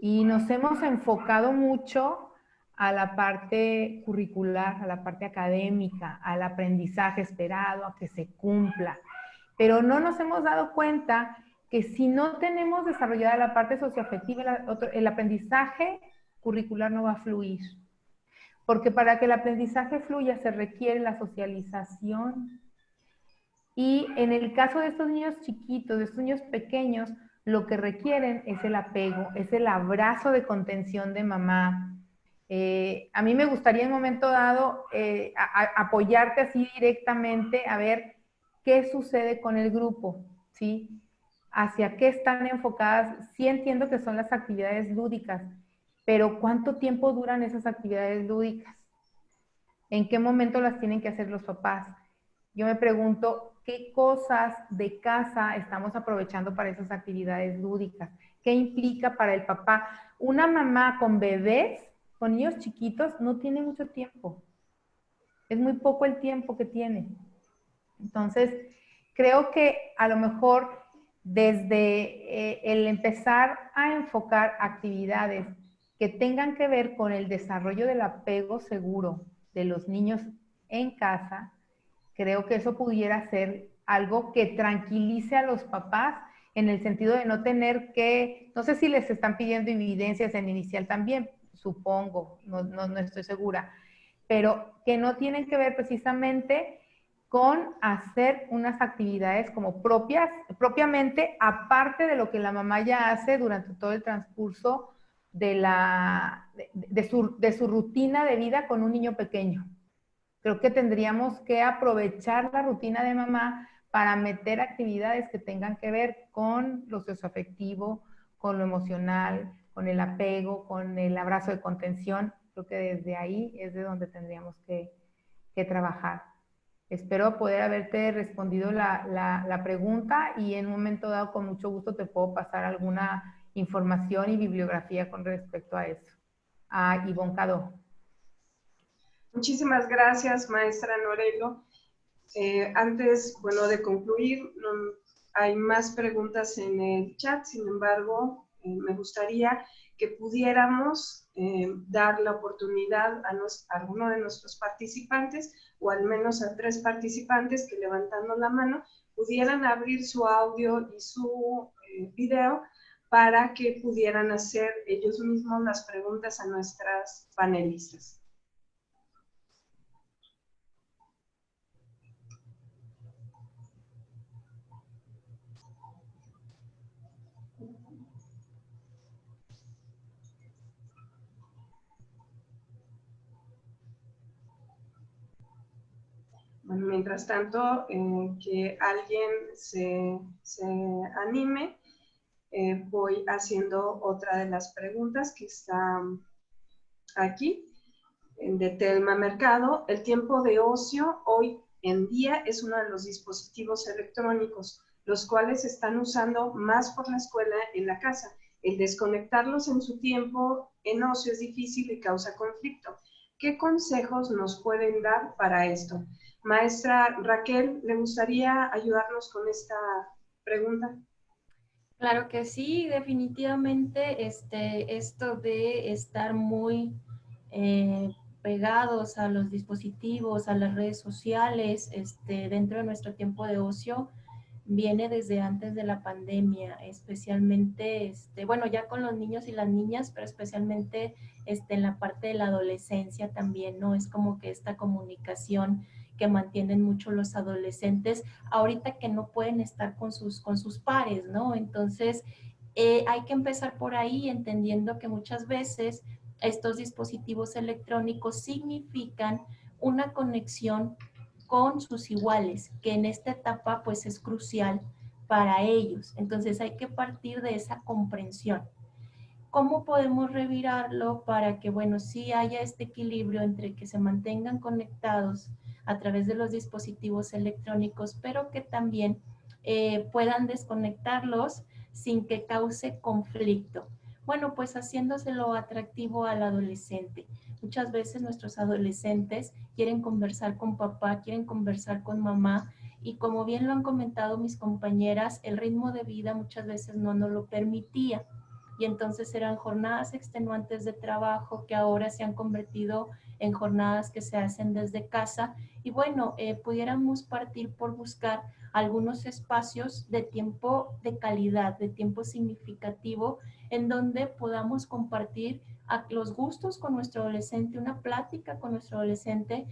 Y nos hemos enfocado mucho a la parte curricular, a la parte académica, al aprendizaje esperado, a que se cumpla. Pero no nos hemos dado cuenta que si no tenemos desarrollada la parte socioafectiva, el aprendizaje curricular no va a fluir. Porque para que el aprendizaje fluya se requiere la socialización. Y en el caso de estos niños chiquitos, de estos niños pequeños, lo que requieren es el apego, es el abrazo de contención de mamá. A mí me gustaría en un momento dado apoyarte así directamente a ver qué sucede con el grupo, ¿sí? Hacia qué están enfocadas. Sí entiendo que son las actividades lúdicas, pero ¿cuánto tiempo duran esas actividades lúdicas? ¿En qué momento las tienen que hacer los papás? Yo me pregunto, qué cosas de casa estamos aprovechando para esas actividades lúdicas, qué implica para el papá. Una mamá con bebés, con niños chiquitos, no tiene mucho tiempo. Es muy poco el tiempo que tiene. Entonces, creo que a lo mejor desde el empezar a enfocar actividades que tengan que ver con el desarrollo del apego seguro de los niños en casa, creo que eso pudiera ser algo que tranquilice a los papás en el sentido de no tener que, no sé si les están pidiendo evidencias en inicial también, supongo, no estoy segura, pero que no tienen que ver precisamente con hacer unas actividades como propiamente, aparte de lo que la mamá ya hace durante todo el transcurso de su rutina de vida con un niño pequeño. Creo que tendríamos que aprovechar la rutina de mamá para meter actividades que tengan que ver con lo socioafectivo, con lo emocional, con el apego, con el abrazo de contención. Creo que desde ahí es de donde tendríamos que trabajar. Espero poder haberte respondido la pregunta y en un momento dado con mucho gusto te puedo pasar alguna información y bibliografía con respecto a eso. A Ivonne Cadó. Muchísimas gracias, maestra Norelo. Antes, bueno, de concluir, hay más preguntas en el chat, sin embargo, me gustaría que pudiéramos dar la oportunidad a alguno de nuestros participantes, o al menos a 3 participantes que levantando la mano pudieran abrir su audio y su video para que pudieran hacer ellos mismos las preguntas a nuestras panelistas. Bueno, mientras tanto, que alguien se anime, voy haciendo otra de las preguntas que está aquí, de Telma Mercado. El tiempo de ocio hoy en día es uno de los dispositivos electrónicos, los cuales se están usando más por la escuela en la casa. El desconectarlos en su tiempo en ocio es difícil y causa conflicto. ¿Qué consejos nos pueden dar para esto? Maestra Raquel, ¿le gustaría ayudarnos con esta pregunta? Claro que sí, definitivamente esto de estar muy pegados a los dispositivos, a las redes sociales, dentro de nuestro tiempo de ocio, viene desde antes de la pandemia, especialmente, bueno, ya con los niños y las niñas, pero especialmente en la parte de la adolescencia también, ¿no? Es como que esta comunicación que mantienen mucho los adolescentes, ahorita que no pueden estar con sus pares, ¿no? Entonces, hay que empezar por ahí, entendiendo que muchas veces estos dispositivos electrónicos significan una conexión con sus iguales, que en esta etapa pues es crucial para ellos. Entonces hay que partir de esa comprensión. ¿Cómo podemos revirarlo para que, bueno, sí haya este equilibrio entre que se mantengan conectados a través de los dispositivos electrónicos, pero que también puedan desconectarlos sin que cause conflicto? Bueno, pues haciéndoselo atractivo al adolescente. Muchas veces nuestros adolescentes quieren conversar con papá, quieren conversar con mamá, y como bien lo han comentado mis compañeras, el ritmo de vida muchas veces no nos lo permitía. Y entonces eran jornadas extenuantes de trabajo que ahora se han convertido en jornadas que se hacen desde casa. Y bueno, pudiéramos partir por buscar algunos espacios de tiempo de calidad, de tiempo significativo, en donde podamos compartir los gustos con nuestro adolescente, una plática con nuestro adolescente,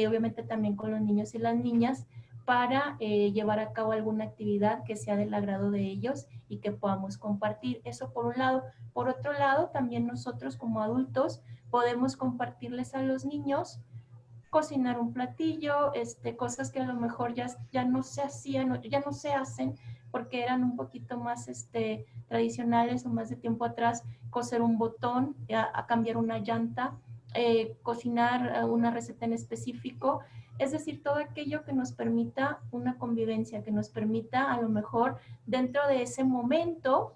obviamente también con los niños y las niñas, para llevar a cabo alguna actividad que sea del agrado de ellos y que podamos compartir. Eso por un lado. Por otro lado, también nosotros como adultos podemos compartirles a los niños, cocinar un platillo, cosas que a lo mejor ya no se hacían, ya no se hacen porque eran un poquito más tradicionales o más de tiempo atrás, coser un botón, a cambiar una llanta, cocinar una receta en específico. Es decir, todo aquello que nos permita una convivencia, que nos permita a lo mejor dentro de ese momento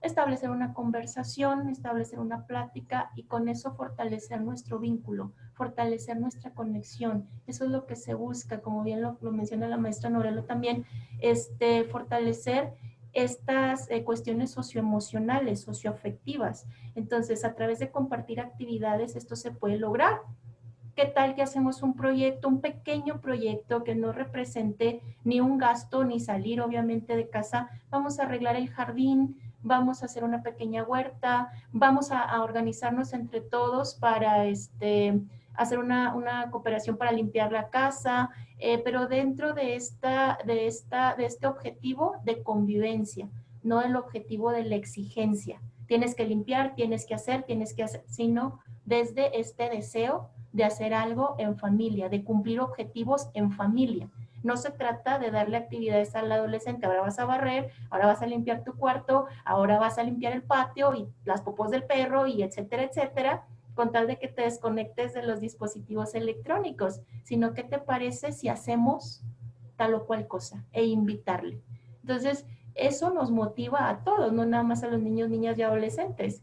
establecer una conversación, establecer una plática y con eso fortalecer nuestro vínculo, fortalecer nuestra conexión. Eso es lo que se busca, como bien lo menciona la maestra Norelo también, fortalecer estas cuestiones socioemocionales, socioafectivas. Entonces, a través de compartir actividades, esto se puede lograr. ¿Qué tal que hacemos un proyecto, un pequeño proyecto que no represente ni un gasto ni salir obviamente de casa? Vamos a arreglar el jardín, vamos a hacer una pequeña huerta, vamos a organizarnos entre todos para hacer una cooperación para limpiar la casa, pero dentro de este objetivo de convivencia, no el objetivo de la exigencia. Tienes que limpiar, tienes que hacer, sino desde este deseo de hacer algo en familia, de cumplir objetivos en familia. No se trata de darle actividades al adolescente, ahora vas a barrer, ahora vas a limpiar tu cuarto, ahora vas a limpiar el patio y las popós del perro y etcétera, etcétera, con tal de que te desconectes de los dispositivos electrónicos, sino qué te parece si hacemos tal o cual cosa e invitarle. Entonces, eso nos motiva a todos, no nada más a los niños, niñas y adolescentes.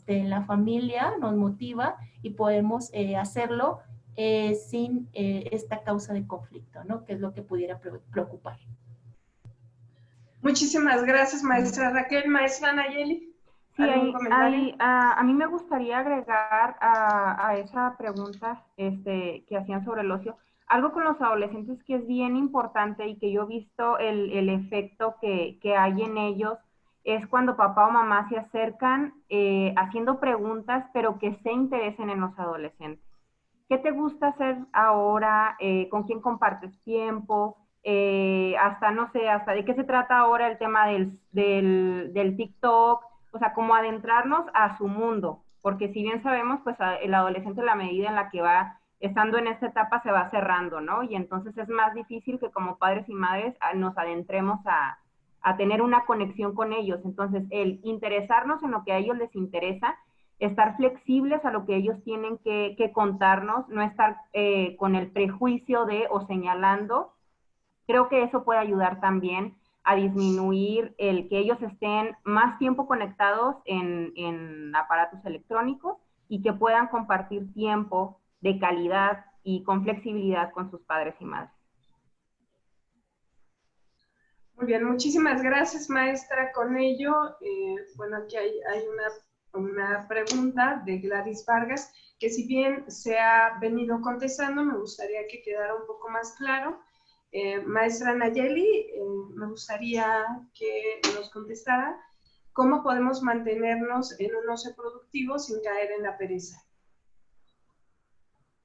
La familia nos motiva y podemos hacerlo sin esta causa de conflicto, ¿no? Que es lo que pudiera preocupar. Muchísimas gracias, maestra Raquel. Maestra Nayeli, sí, ¿algún comentario? a mí me gustaría agregar a esa pregunta que hacían sobre el ocio, algo con los adolescentes que es bien importante y que yo he visto el efecto que hay en ellos, es cuando papá o mamá se acercan haciendo preguntas, pero que se interesen en los adolescentes. ¿Qué te gusta hacer ahora? ¿Con quién compartes tiempo? Hasta, no sé, hasta de qué se trata ahora el tema del TikTok, o sea, como adentrarnos a su mundo, porque si bien sabemos, pues el adolescente, la medida en la que va estando en esta etapa, se va cerrando, ¿no? Y entonces es más difícil que como padres y madres nos adentremos a tener una conexión con ellos. Entonces, el interesarnos en lo que a ellos les interesa, estar flexibles a lo que ellos tienen que contarnos, no estar con el prejuicio de o señalando. Creo que eso puede ayudar también a disminuir el que ellos estén más tiempo conectados en aparatos electrónicos y que puedan compartir tiempo de calidad y con flexibilidad con sus padres y madres. Muy bien, muchísimas gracias, maestra. Con ello, bueno, aquí hay una pregunta de Gladys Vargas, que si bien se ha venido contestando, me gustaría que quedara un poco más claro. Maestra Nayeli, me gustaría que nos contestara cómo podemos mantenernos en un ocio productivo sin caer en la pereza.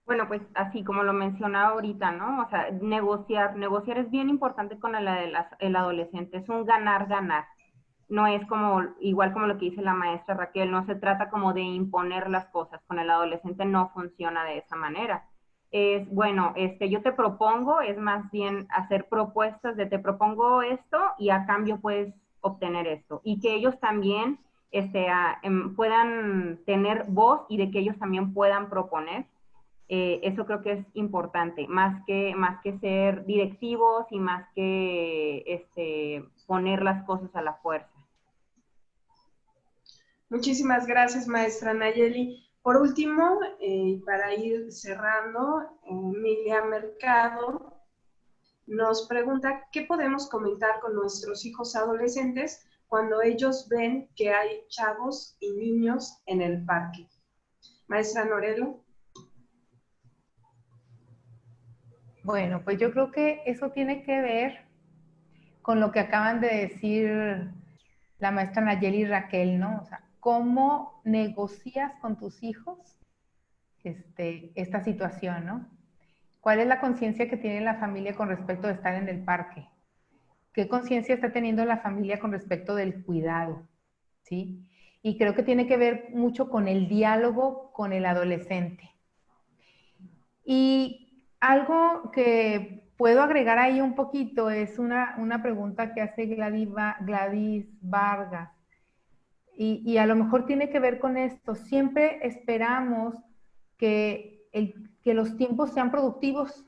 Bueno, pues así como lo mencionaba ahorita, ¿no? O sea, negociar es bien importante con el adolescente, es un ganar-ganar. No es igual como lo que dice la maestra Raquel, no se trata como de imponer las cosas, con el adolescente no funciona de esa manera. Es, bueno, yo te propongo, es más bien hacer propuestas de te propongo esto y a cambio puedes obtener esto. Y que ellos también puedan tener voz y de que ellos también puedan proponer. Eso creo que es importante, más que ser directivos y más que poner las cosas a la fuerza. Muchísimas gracias, maestra Nayeli. Por último, para ir cerrando, Emilia Mercado nos pregunta qué podemos comentar con nuestros hijos adolescentes cuando ellos ven que hay chavos y niños en el parque. Maestra Norelo. Bueno, pues yo creo que eso tiene que ver con lo que acaban de decir la maestra Nayeli y Raquel, ¿no? O sea, ¿cómo negocias con tus hijos esta situación, ¿no? ¿Cuál es la conciencia que tiene la familia con respecto de estar en el parque? ¿Qué conciencia está teniendo la familia con respecto del cuidado? ¿Sí? Y creo que tiene que ver mucho con el diálogo con el adolescente. Y algo que puedo agregar ahí un poquito es una pregunta que hace Gladys Vargas. Y a lo mejor tiene que ver con esto. Siempre esperamos que los tiempos sean productivos,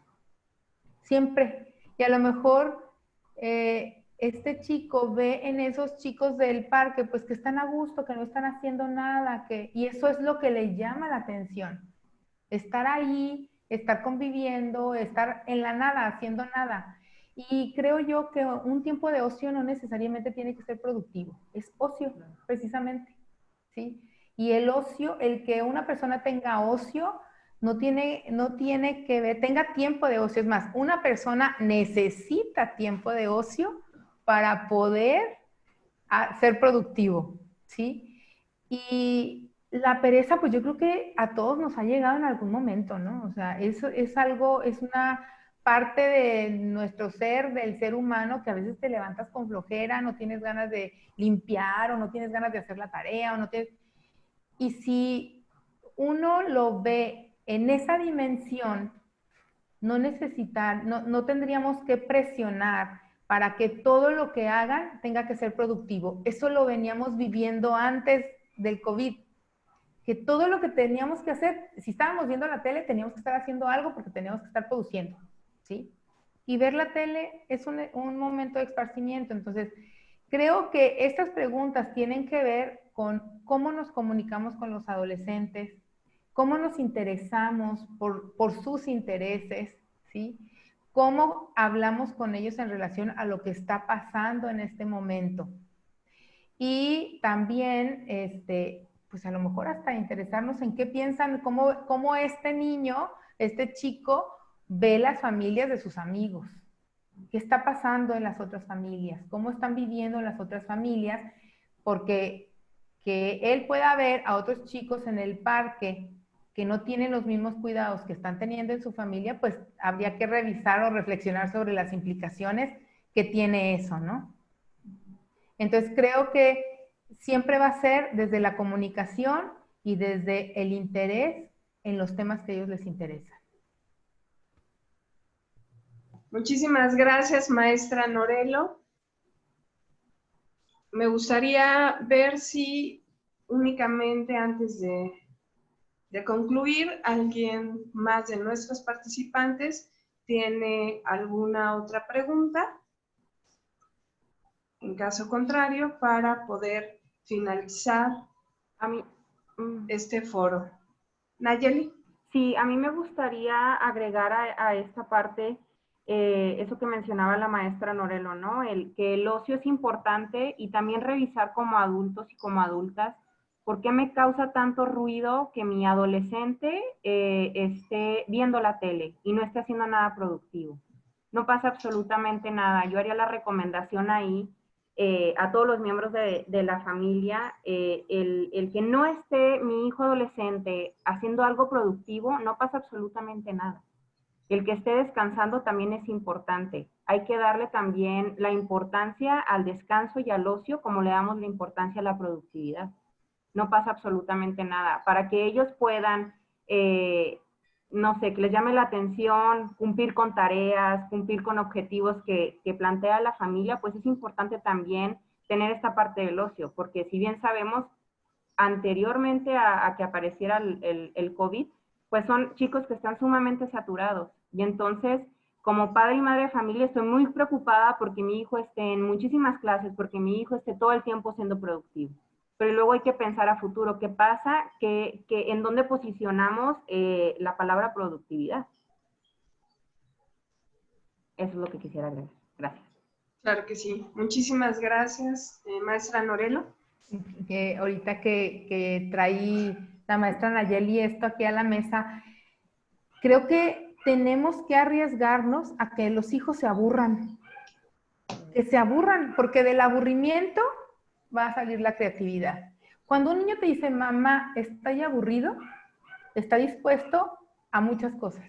siempre. Y a lo mejor este chico ve en esos chicos del parque, pues que están a gusto, que no están haciendo nada, y eso es lo que le llama la atención. Estar ahí, estar conviviendo, estar en la nada, haciendo nada. Y creo yo que un tiempo de ocio no necesariamente tiene que ser productivo, es ocio, precisamente, ¿sí? Y el ocio, el que una persona tenga ocio, no tiene que ver, tenga tiempo de ocio. Es más, una persona necesita tiempo de ocio para poder ser productivo, ¿sí? Y la pereza, pues yo creo que a todos nos ha llegado en algún momento, ¿no? O sea, eso es algo, es una parte de nuestro ser, del ser humano, que a veces te levantas con flojera, no tienes ganas de limpiar o no tienes ganas de hacer la tarea o no tienes... Y si uno lo ve en esa dimensión, no tendríamos que presionar para que todo lo que hagan tenga que ser productivo. Eso lo veníamos viviendo antes del COVID, que todo lo que teníamos que hacer, si estábamos viendo la tele, teníamos que estar haciendo algo porque teníamos que estar produciendo, ¿sí? Y ver la tele es un momento de esparcimiento. Entonces, creo que estas preguntas tienen que ver con cómo nos comunicamos con los adolescentes, cómo nos interesamos por sus intereses, ¿sí? Cómo hablamos con ellos en relación a lo que está pasando en este momento. Y también, pues a lo mejor hasta interesarnos en qué piensan, cómo este niño, este chico, ve las familias de sus amigos. ¿Qué está pasando en las otras familias? ¿Cómo están viviendo las otras familias? Porque que él pueda ver a otros chicos en el parque que no tienen los mismos cuidados que están teniendo en su familia, pues habría que revisar o reflexionar sobre las implicaciones que tiene eso, ¿no? Entonces creo que siempre va a ser desde la comunicación y desde el interés en los temas que a ellos les interesan. Muchísimas gracias, maestra Norelo. Me gustaría ver si únicamente antes de concluir, alguien más de nuestros participantes tiene alguna otra pregunta. En caso contrario, para poder finalizar este foro. Nayeli. Sí, a mí me gustaría agregar a esta parte eso que mencionaba la maestra Norelo, ¿no? Que el ocio es importante y también revisar como adultos y como adultas por qué me causa tanto ruido que mi adolescente esté viendo la tele y no esté haciendo nada productivo. No pasa absolutamente nada. Yo haría la recomendación ahí a todos los miembros de la familia, el que no esté mi hijo adolescente haciendo algo productivo, no pasa absolutamente nada. El que esté descansando también es importante. Hay que darle también la importancia al descanso y al ocio como le damos la importancia a la productividad. No pasa absolutamente nada. Para que ellos puedan, no sé, que les llame la atención, cumplir con tareas, cumplir con objetivos que plantea la familia, pues es importante también tener esta parte del ocio, porque si bien sabemos, anteriormente a que apareciera el COVID, pues son chicos que están sumamente saturados. Y entonces, como padre y madre de familia, estoy muy preocupada porque mi hijo esté en muchísimas clases, porque mi hijo esté todo el tiempo siendo productivo. Pero luego hay que pensar a futuro, ¿qué pasa? ¿En dónde posicionamos la palabra productividad? Eso es lo que quisiera agregar. Gracias. Claro que sí. Muchísimas gracias, maestra Norelo. Que ahorita que traí la maestra Nayeli esto aquí a la mesa, creo que tenemos que arriesgarnos a que los hijos se aburran, porque del aburrimiento va a salir la creatividad. Cuando un niño te dice, mamá, estoy aburrido, está dispuesto a muchas cosas.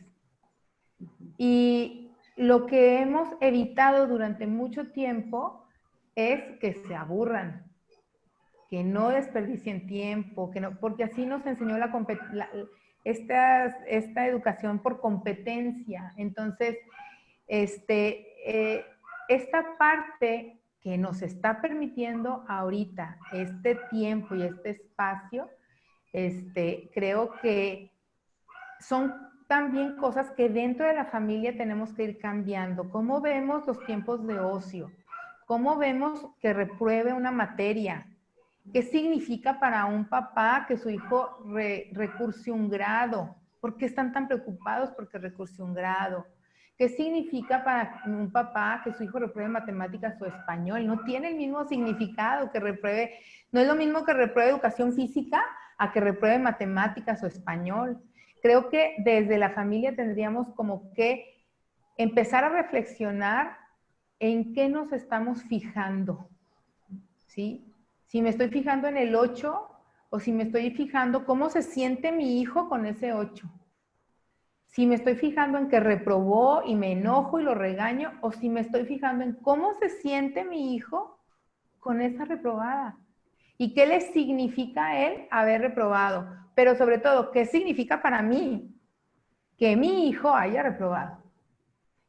Y lo que hemos evitado durante mucho tiempo es que se aburran, que no desperdicien tiempo, porque así nos enseñó esta educación por competencia. Entonces, esta parte que nos está permitiendo ahorita este tiempo y este espacio, creo que son también cosas que dentro de la familia tenemos que ir cambiando. ¿Cómo vemos los tiempos de ocio? ¿Cómo vemos que repruebe una materia? ¿Qué significa para un papá que su hijo recurse un grado? ¿Por qué están tan preocupados porque recurse un grado? ¿Qué significa para un papá que su hijo repruebe matemáticas o español? No tiene el mismo significado que repruebe, no es lo mismo que repruebe educación física a que repruebe matemáticas o español. Creo que desde la familia tendríamos como que empezar a reflexionar en qué nos estamos fijando, ¿sí? Si me estoy fijando en el 8 o si me estoy fijando cómo se siente mi hijo con ese 8. Si me estoy fijando en que reprobó y me enojo y lo regaño, o si me estoy fijando en cómo se siente mi hijo con esa reprobada. ¿Y qué le significa a él haber reprobado? Pero sobre todo, ¿qué significa para mí que mi hijo haya reprobado?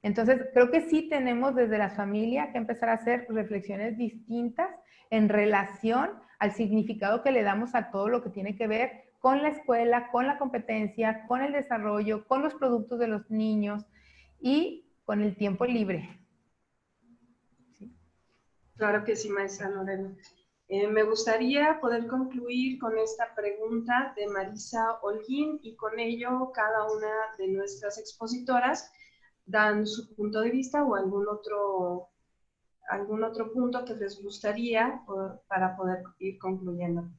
Entonces, creo que sí tenemos desde la familia que empezar a hacer reflexiones distintas en relación al significado que le damos a todo lo que tiene que ver con la escuela, con la competencia, con el desarrollo, con los productos de los niños y con el tiempo libre. ¿Sí? Claro que sí, maestra Lorena. Me gustaría poder concluir con esta pregunta de Marisa Holguín y con ello cada una de nuestras expositoras dan su punto de vista o algún otro punto que les gustaría para poder ir concluyendo.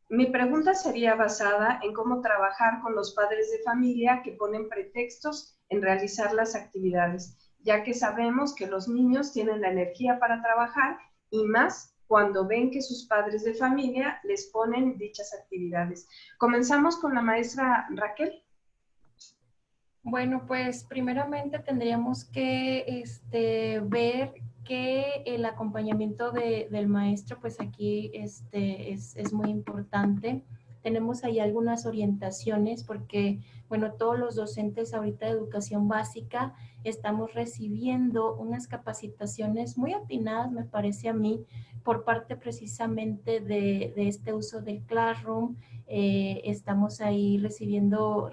Mi pregunta sería basada en cómo trabajar con los padres de familia que ponen pretextos en realizar las actividades, ya que sabemos que los niños tienen la energía para trabajar y más cuando ven que sus padres de familia les ponen dichas actividades. Comenzamos con la maestra Raquel. Bueno, pues primeramente tendríamos que ver que el acompañamiento del maestro, pues aquí es muy importante. Tenemos ahí algunas orientaciones porque, bueno, todos los docentes ahorita de educación básica estamos recibiendo unas capacitaciones muy atinadas, me parece a mí, por parte precisamente de este uso del Classroom. Estamos ahí recibiendo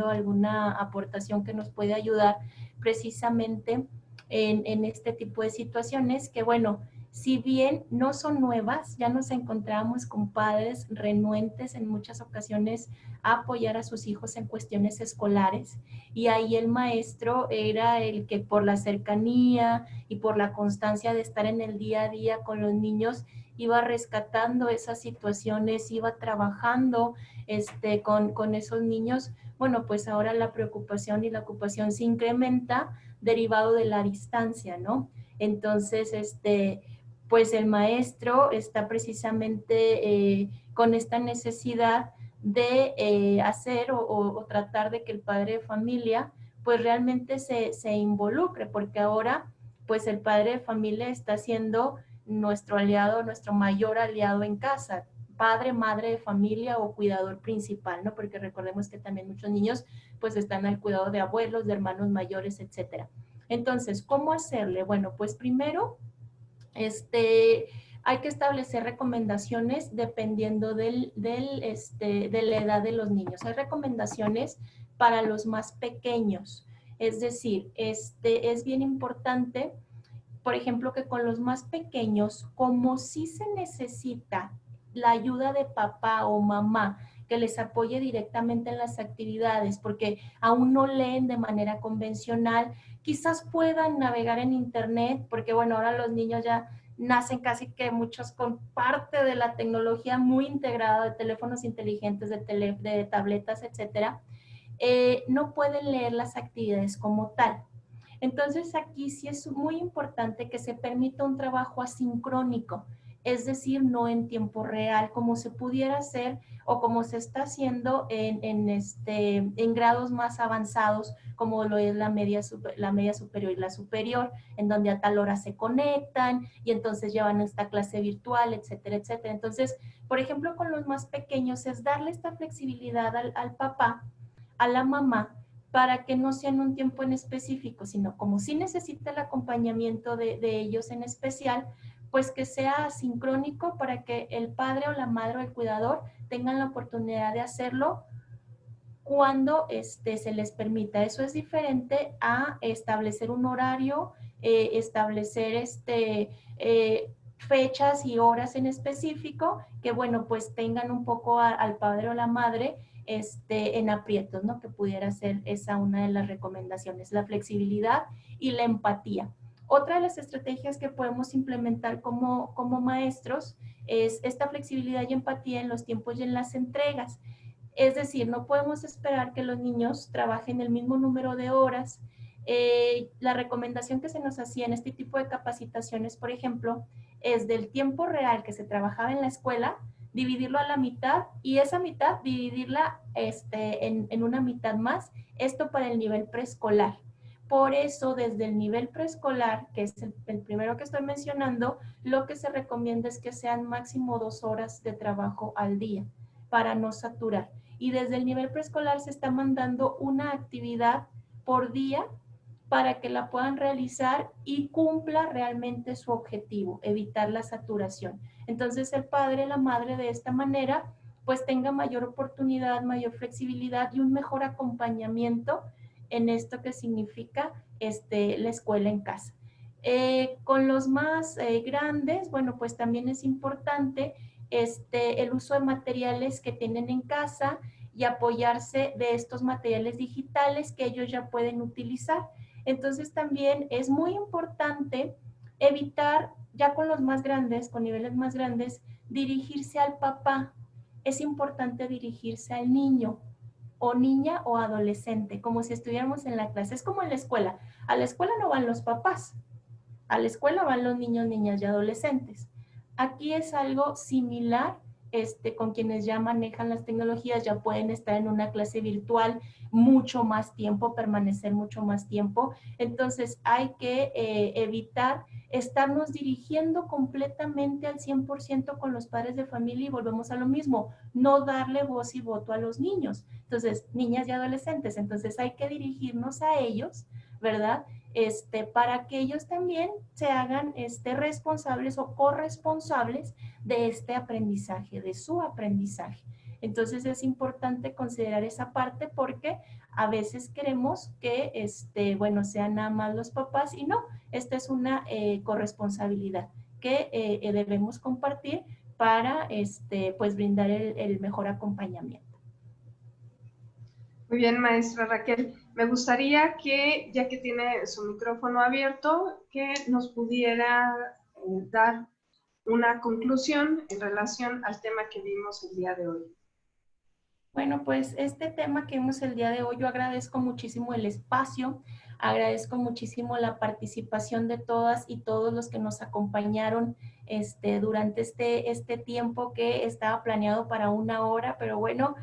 alguna aportación que nos puede ayudar precisamente en este tipo de situaciones que, bueno, si bien no son nuevas, ya nos encontramos con padres renuentes en muchas ocasiones a apoyar a sus hijos en cuestiones escolares, y ahí el maestro era el que por la cercanía y por la constancia de estar en el día a día con los niños iba rescatando esas situaciones, iba trabajando con esos niños. Bueno, pues ahora la preocupación y la ocupación se incrementa derivado de la distancia, ¿no? Entonces, pues el maestro está precisamente con esta necesidad de hacer o tratar de que el padre de familia pues realmente se involucre, porque ahora pues el padre de familia está siendo nuestro aliado, nuestro mayor aliado en casa, padre, madre de familia o cuidador principal, ¿no? Porque recordemos que también muchos niños pues están al cuidado de abuelos, de hermanos mayores, etcétera. Entonces, ¿cómo hacerle? Bueno, pues primero, hay que establecer recomendaciones dependiendo de la edad de los niños. Hay recomendaciones para los más pequeños, es decir, es bien importante, por ejemplo, que con los más pequeños, como sí se necesita la ayuda de papá o mamá que les apoye directamente en las actividades, porque aún no leen de manera convencional, quizás puedan navegar en internet, porque bueno, ahora los niños ya nacen casi que muchos con parte de la tecnología muy integrada de teléfonos inteligentes, de tabletas, etcétera. No pueden leer las actividades como tal. Entonces aquí sí es muy importante que se permita un trabajo asincrónico, es decir, no en tiempo real, como se pudiera hacer o como se está haciendo en grados más avanzados, como lo es la media superior y la superior, en donde a tal hora se conectan y entonces llevan esta clase virtual, etcétera, etcétera. Entonces, por ejemplo, con los más pequeños es darle esta flexibilidad al papá, a la mamá, para que no sea en un tiempo en específico, sino como sí necesita el acompañamiento de ellos en especial, pues que sea sincrónico para que el padre o la madre o el cuidador tengan la oportunidad de hacerlo cuando se les permita. Eso es diferente a establecer un horario, establecer fechas y horas en específico que, bueno, pues tengan un poco al padre o la madre en aprietos, ¿no? Que pudiera ser esa una de las recomendaciones, la flexibilidad y la empatía. Otra de las estrategias que podemos implementar como maestros es esta flexibilidad y empatía en los tiempos y en las entregas. Es decir, no podemos esperar que los niños trabajen el mismo número de horas. La recomendación que se nos hacía en este tipo de capacitaciones, por ejemplo, es del tiempo real que se trabajaba en la escuela, dividirlo a la mitad y esa mitad dividirla en una mitad más, esto para el nivel preescolar. Por eso, desde el nivel preescolar, que es el primero que estoy mencionando, lo que se recomienda es que sean máximo 2 horas de trabajo al día para no saturar. Y desde el nivel preescolar se está mandando una actividad por día para que la puedan realizar y cumpla realmente su objetivo, evitar la saturación. Entonces el padre, la madre de esta manera, pues tenga mayor oportunidad, mayor flexibilidad y un mejor acompañamiento en esto que significa la escuela en casa. Con los más grandes, bueno, pues también es importante el uso de materiales que tienen en casa y apoyarse de estos materiales digitales que ellos ya pueden utilizar. Entonces también es muy importante evitar, ya con los más grandes, con niveles más grandes, dirigirse al papá. Es importante dirigirse al niño o niña o adolescente, como si estuviéramos en la clase. Es como en la escuela. A la escuela no van los papás, a la escuela van los niños, niñas y adolescentes. Aquí es algo similar, con quienes ya manejan las tecnologías, ya pueden estar en una clase virtual mucho más tiempo, permanecer mucho más tiempo. Entonces hay que evitar estarnos dirigiendo completamente al 100% con los padres de familia y volvemos a lo mismo, no darle voz y voto a los niños. Entonces, niñas y adolescentes, entonces hay que dirigirnos a ellos, ¿verdad? Para que ellos también se hagan responsables o corresponsables de este aprendizaje, de su aprendizaje. Entonces es importante considerar esa parte porque a veces queremos que, bueno, sean nada más los papás y no, esta es una corresponsabilidad que debemos compartir para, pues, brindar el mejor acompañamiento. Muy bien, maestra Raquel. Me gustaría que, ya que tiene su micrófono abierto, que nos pudiera dar una conclusión en relación al tema que vimos el día de hoy. Bueno, pues este tema que vimos el día de hoy, yo agradezco muchísimo el espacio, agradezco muchísimo la participación de todas y todos los que nos acompañaron durante este tiempo que estaba planeado para 1 hora, pero bueno,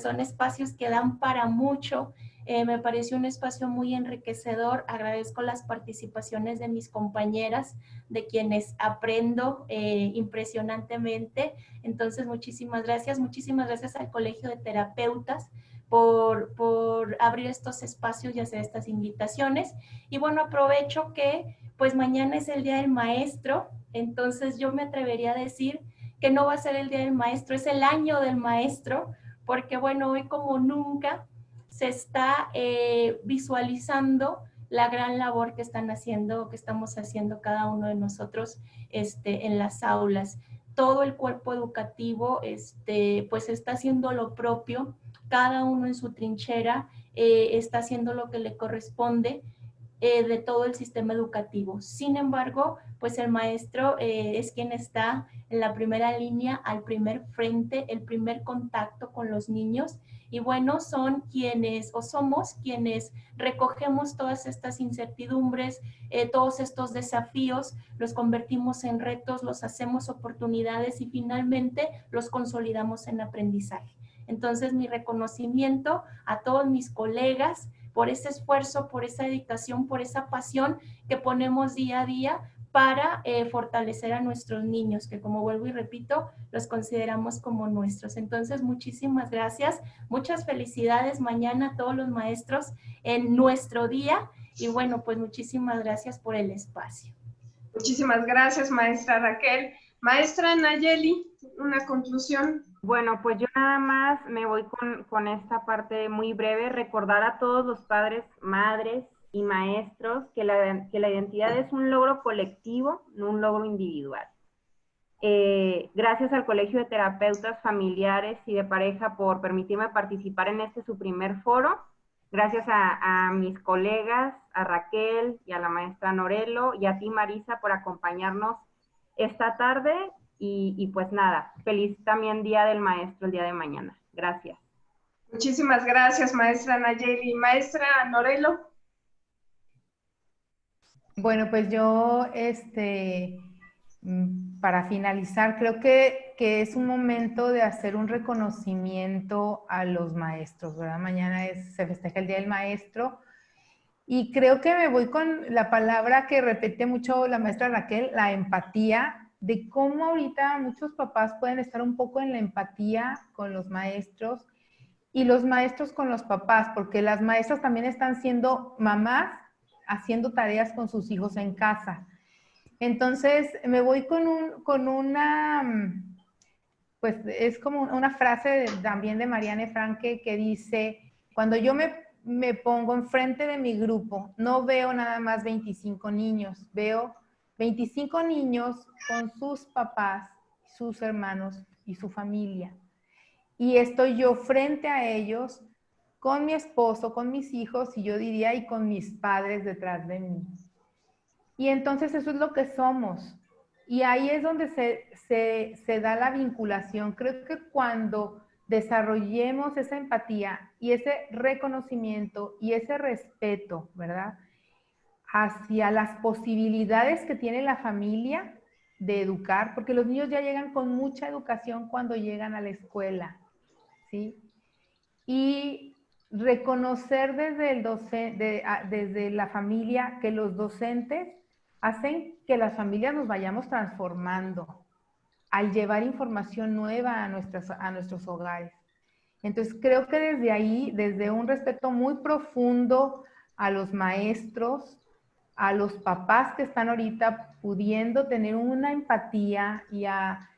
son espacios que dan para mucho. Me pareció un espacio muy enriquecedor. Agradezco las participaciones de mis compañeras, de quienes aprendo impresionantemente. Entonces, muchísimas gracias al Colegio de Terapeutas por abrir estos espacios y hacer estas invitaciones. Y bueno, aprovecho que pues mañana es el Día del Maestro, entonces yo me atrevería a decir que no va a ser el Día del Maestro, es el año del maestro, porque bueno, hoy como nunca se está visualizando la gran labor que estamos haciendo cada uno de nosotros en las aulas. Todo el cuerpo educativo pues está haciendo lo propio, cada uno en su trinchera está haciendo lo que le corresponde de todo el sistema educativo. Sin embargo, pues el maestro es quien está en la primera línea, al primer frente, el primer contacto con los niños. Y bueno, somos quienes recogemos todas estas incertidumbres, todos estos desafíos, los convertimos en retos, los hacemos oportunidades y finalmente los consolidamos en aprendizaje. Entonces, mi reconocimiento a todos mis colegas por ese esfuerzo, por esa dedicación, por esa pasión que ponemos día a día para fortalecer a nuestros niños, que como vuelvo y repito, los consideramos como nuestros. Entonces, muchísimas gracias, muchas felicidades mañana a todos los maestros en nuestro día y bueno, pues muchísimas gracias por el espacio. Muchísimas gracias, maestra Raquel. Maestra Nayeli, una conclusión. Bueno, pues yo nada más me voy con esta parte muy breve, recordar a todos los padres, madres y maestros que la identidad es un logro colectivo, no un logro individual. Gracias al Colegio de Terapeutas Familiares y de Pareja por permitirme participar en este su primer foro. Gracias a mis colegas, a Raquel y a la maestra Norelo, y a ti, Marisa, por acompañarnos esta tarde. Y pues nada, feliz también Día del Maestro el día de mañana. Gracias. Muchísimas gracias, maestra Nayeli. Maestra Norelo. Bueno, pues yo, para finalizar, creo que es un momento de hacer un reconocimiento a los maestros, ¿verdad? Mañana se festeja el Día del Maestro. Y creo que me voy con la palabra que repite mucho la maestra Raquel, la empatía, de cómo ahorita muchos papás pueden estar un poco en la empatía con los maestros y los maestros con los papás, porque las maestras también están siendo mamás haciendo tareas con sus hijos en casa. Entonces, me voy con una, pues es como una frase también de Marianne Franke que dice, cuando yo me pongo enfrente de mi grupo, no veo nada más 25 niños, veo 25 niños con sus papás, sus hermanos y su familia. Y estoy yo frente a ellos con mi esposo, con mis hijos y yo diría y con mis padres detrás de mí. Y entonces eso es lo que somos. Y ahí es donde se da la vinculación. Creo que cuando desarrollemos esa empatía y ese reconocimiento y ese respeto, ¿verdad? Hacia las posibilidades que tiene la familia de educar, porque los niños ya llegan con mucha educación cuando llegan a la escuela, ¿sí? Y reconocer desde la familia que los docentes hacen que las familias nos vayamos transformando al llevar información nueva a nuestros hogares. Entonces creo que desde ahí, desde un respeto muy profundo a los maestros, a los papás que están ahorita pudiendo tener una empatía y a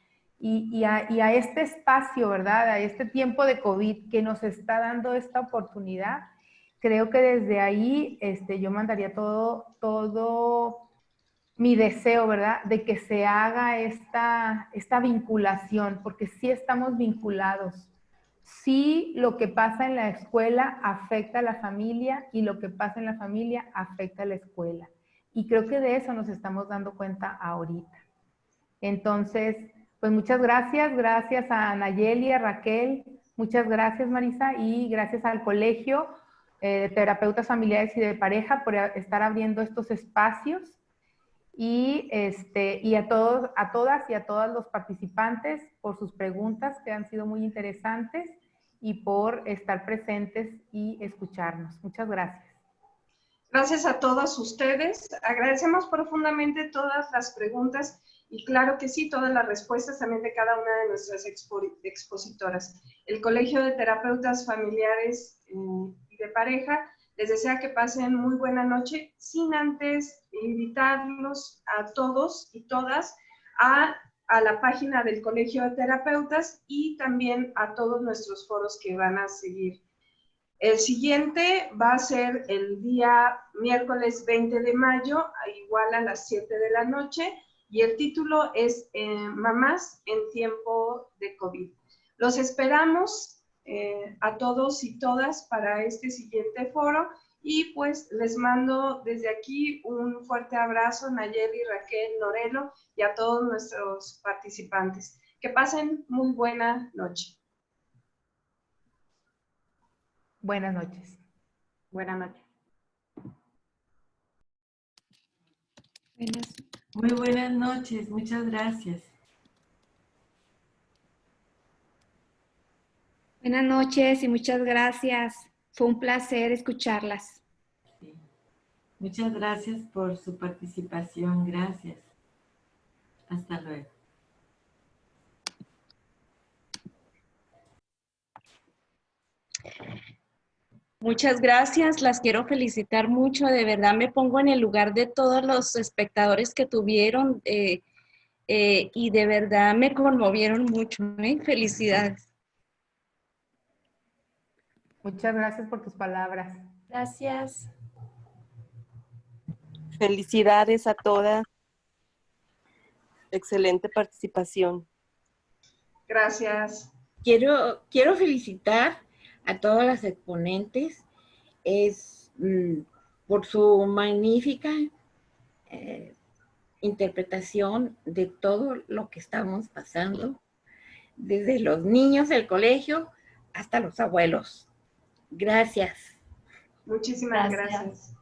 este espacio, ¿verdad? A este tiempo de COVID que nos está esta oportunidad, creo que desde ahí yo mandaría todo mi deseo, ¿verdad? De que se haga esta vinculación, porque sí estamos vinculados. Sí, lo que pasa en la escuela afecta a la familia y lo que pasa en la familia afecta a la escuela. Y creo que de eso nos estamos dando cuenta ahorita. Entonces, pues muchas gracias a Nayeli, a Raquel, muchas gracias Marisa y gracias al Colegio de Terapeutas Familiares y de Pareja por estar abriendo estos espacios y a todos, a todas y a todos los participantes por sus preguntas que han sido muy interesantes y por estar presentes y escucharnos. Muchas gracias. Gracias a todos ustedes. Agradecemos profundamente todas las preguntas y claro que sí, todas las respuestas también de cada una de nuestras expositoras. El Colegio de Terapeutas Familiares y de Pareja les desea que pasen muy buena noche, sin antes invitarlos a todos y todas a la página del Colegio de Terapeutas y también a todos nuestros foros que van a seguir. El siguiente va a ser el día miércoles 20 de mayo, igual a las 7 de la noche, y el título es Mamás en tiempo de COVID. Los esperamos a todos y todas para este siguiente foro y pues les mando desde aquí un fuerte abrazo, Nayeli, Raquel, Norelo y a todos nuestros participantes. Que pasen muy buena noche. Buenas noches. Buenas noches. Muy buenas noches, muchas gracias. Buenas noches y muchas gracias. Fue un placer escucharlas. Sí. Muchas gracias por su participación. Gracias. Hasta luego. Muchas gracias, las quiero felicitar mucho, de verdad me pongo en el lugar de todos los espectadores que tuvieron y de verdad me conmovieron mucho. Felicidades. Muchas gracias por tus palabras. Gracias. Felicidades a todas. Excelente participación. Gracias. Quiero felicitar a todas las exponentes por su magnífica interpretación de todo lo que estamos pasando, desde los niños del colegio hasta los abuelos. Gracias. Muchísimas gracias.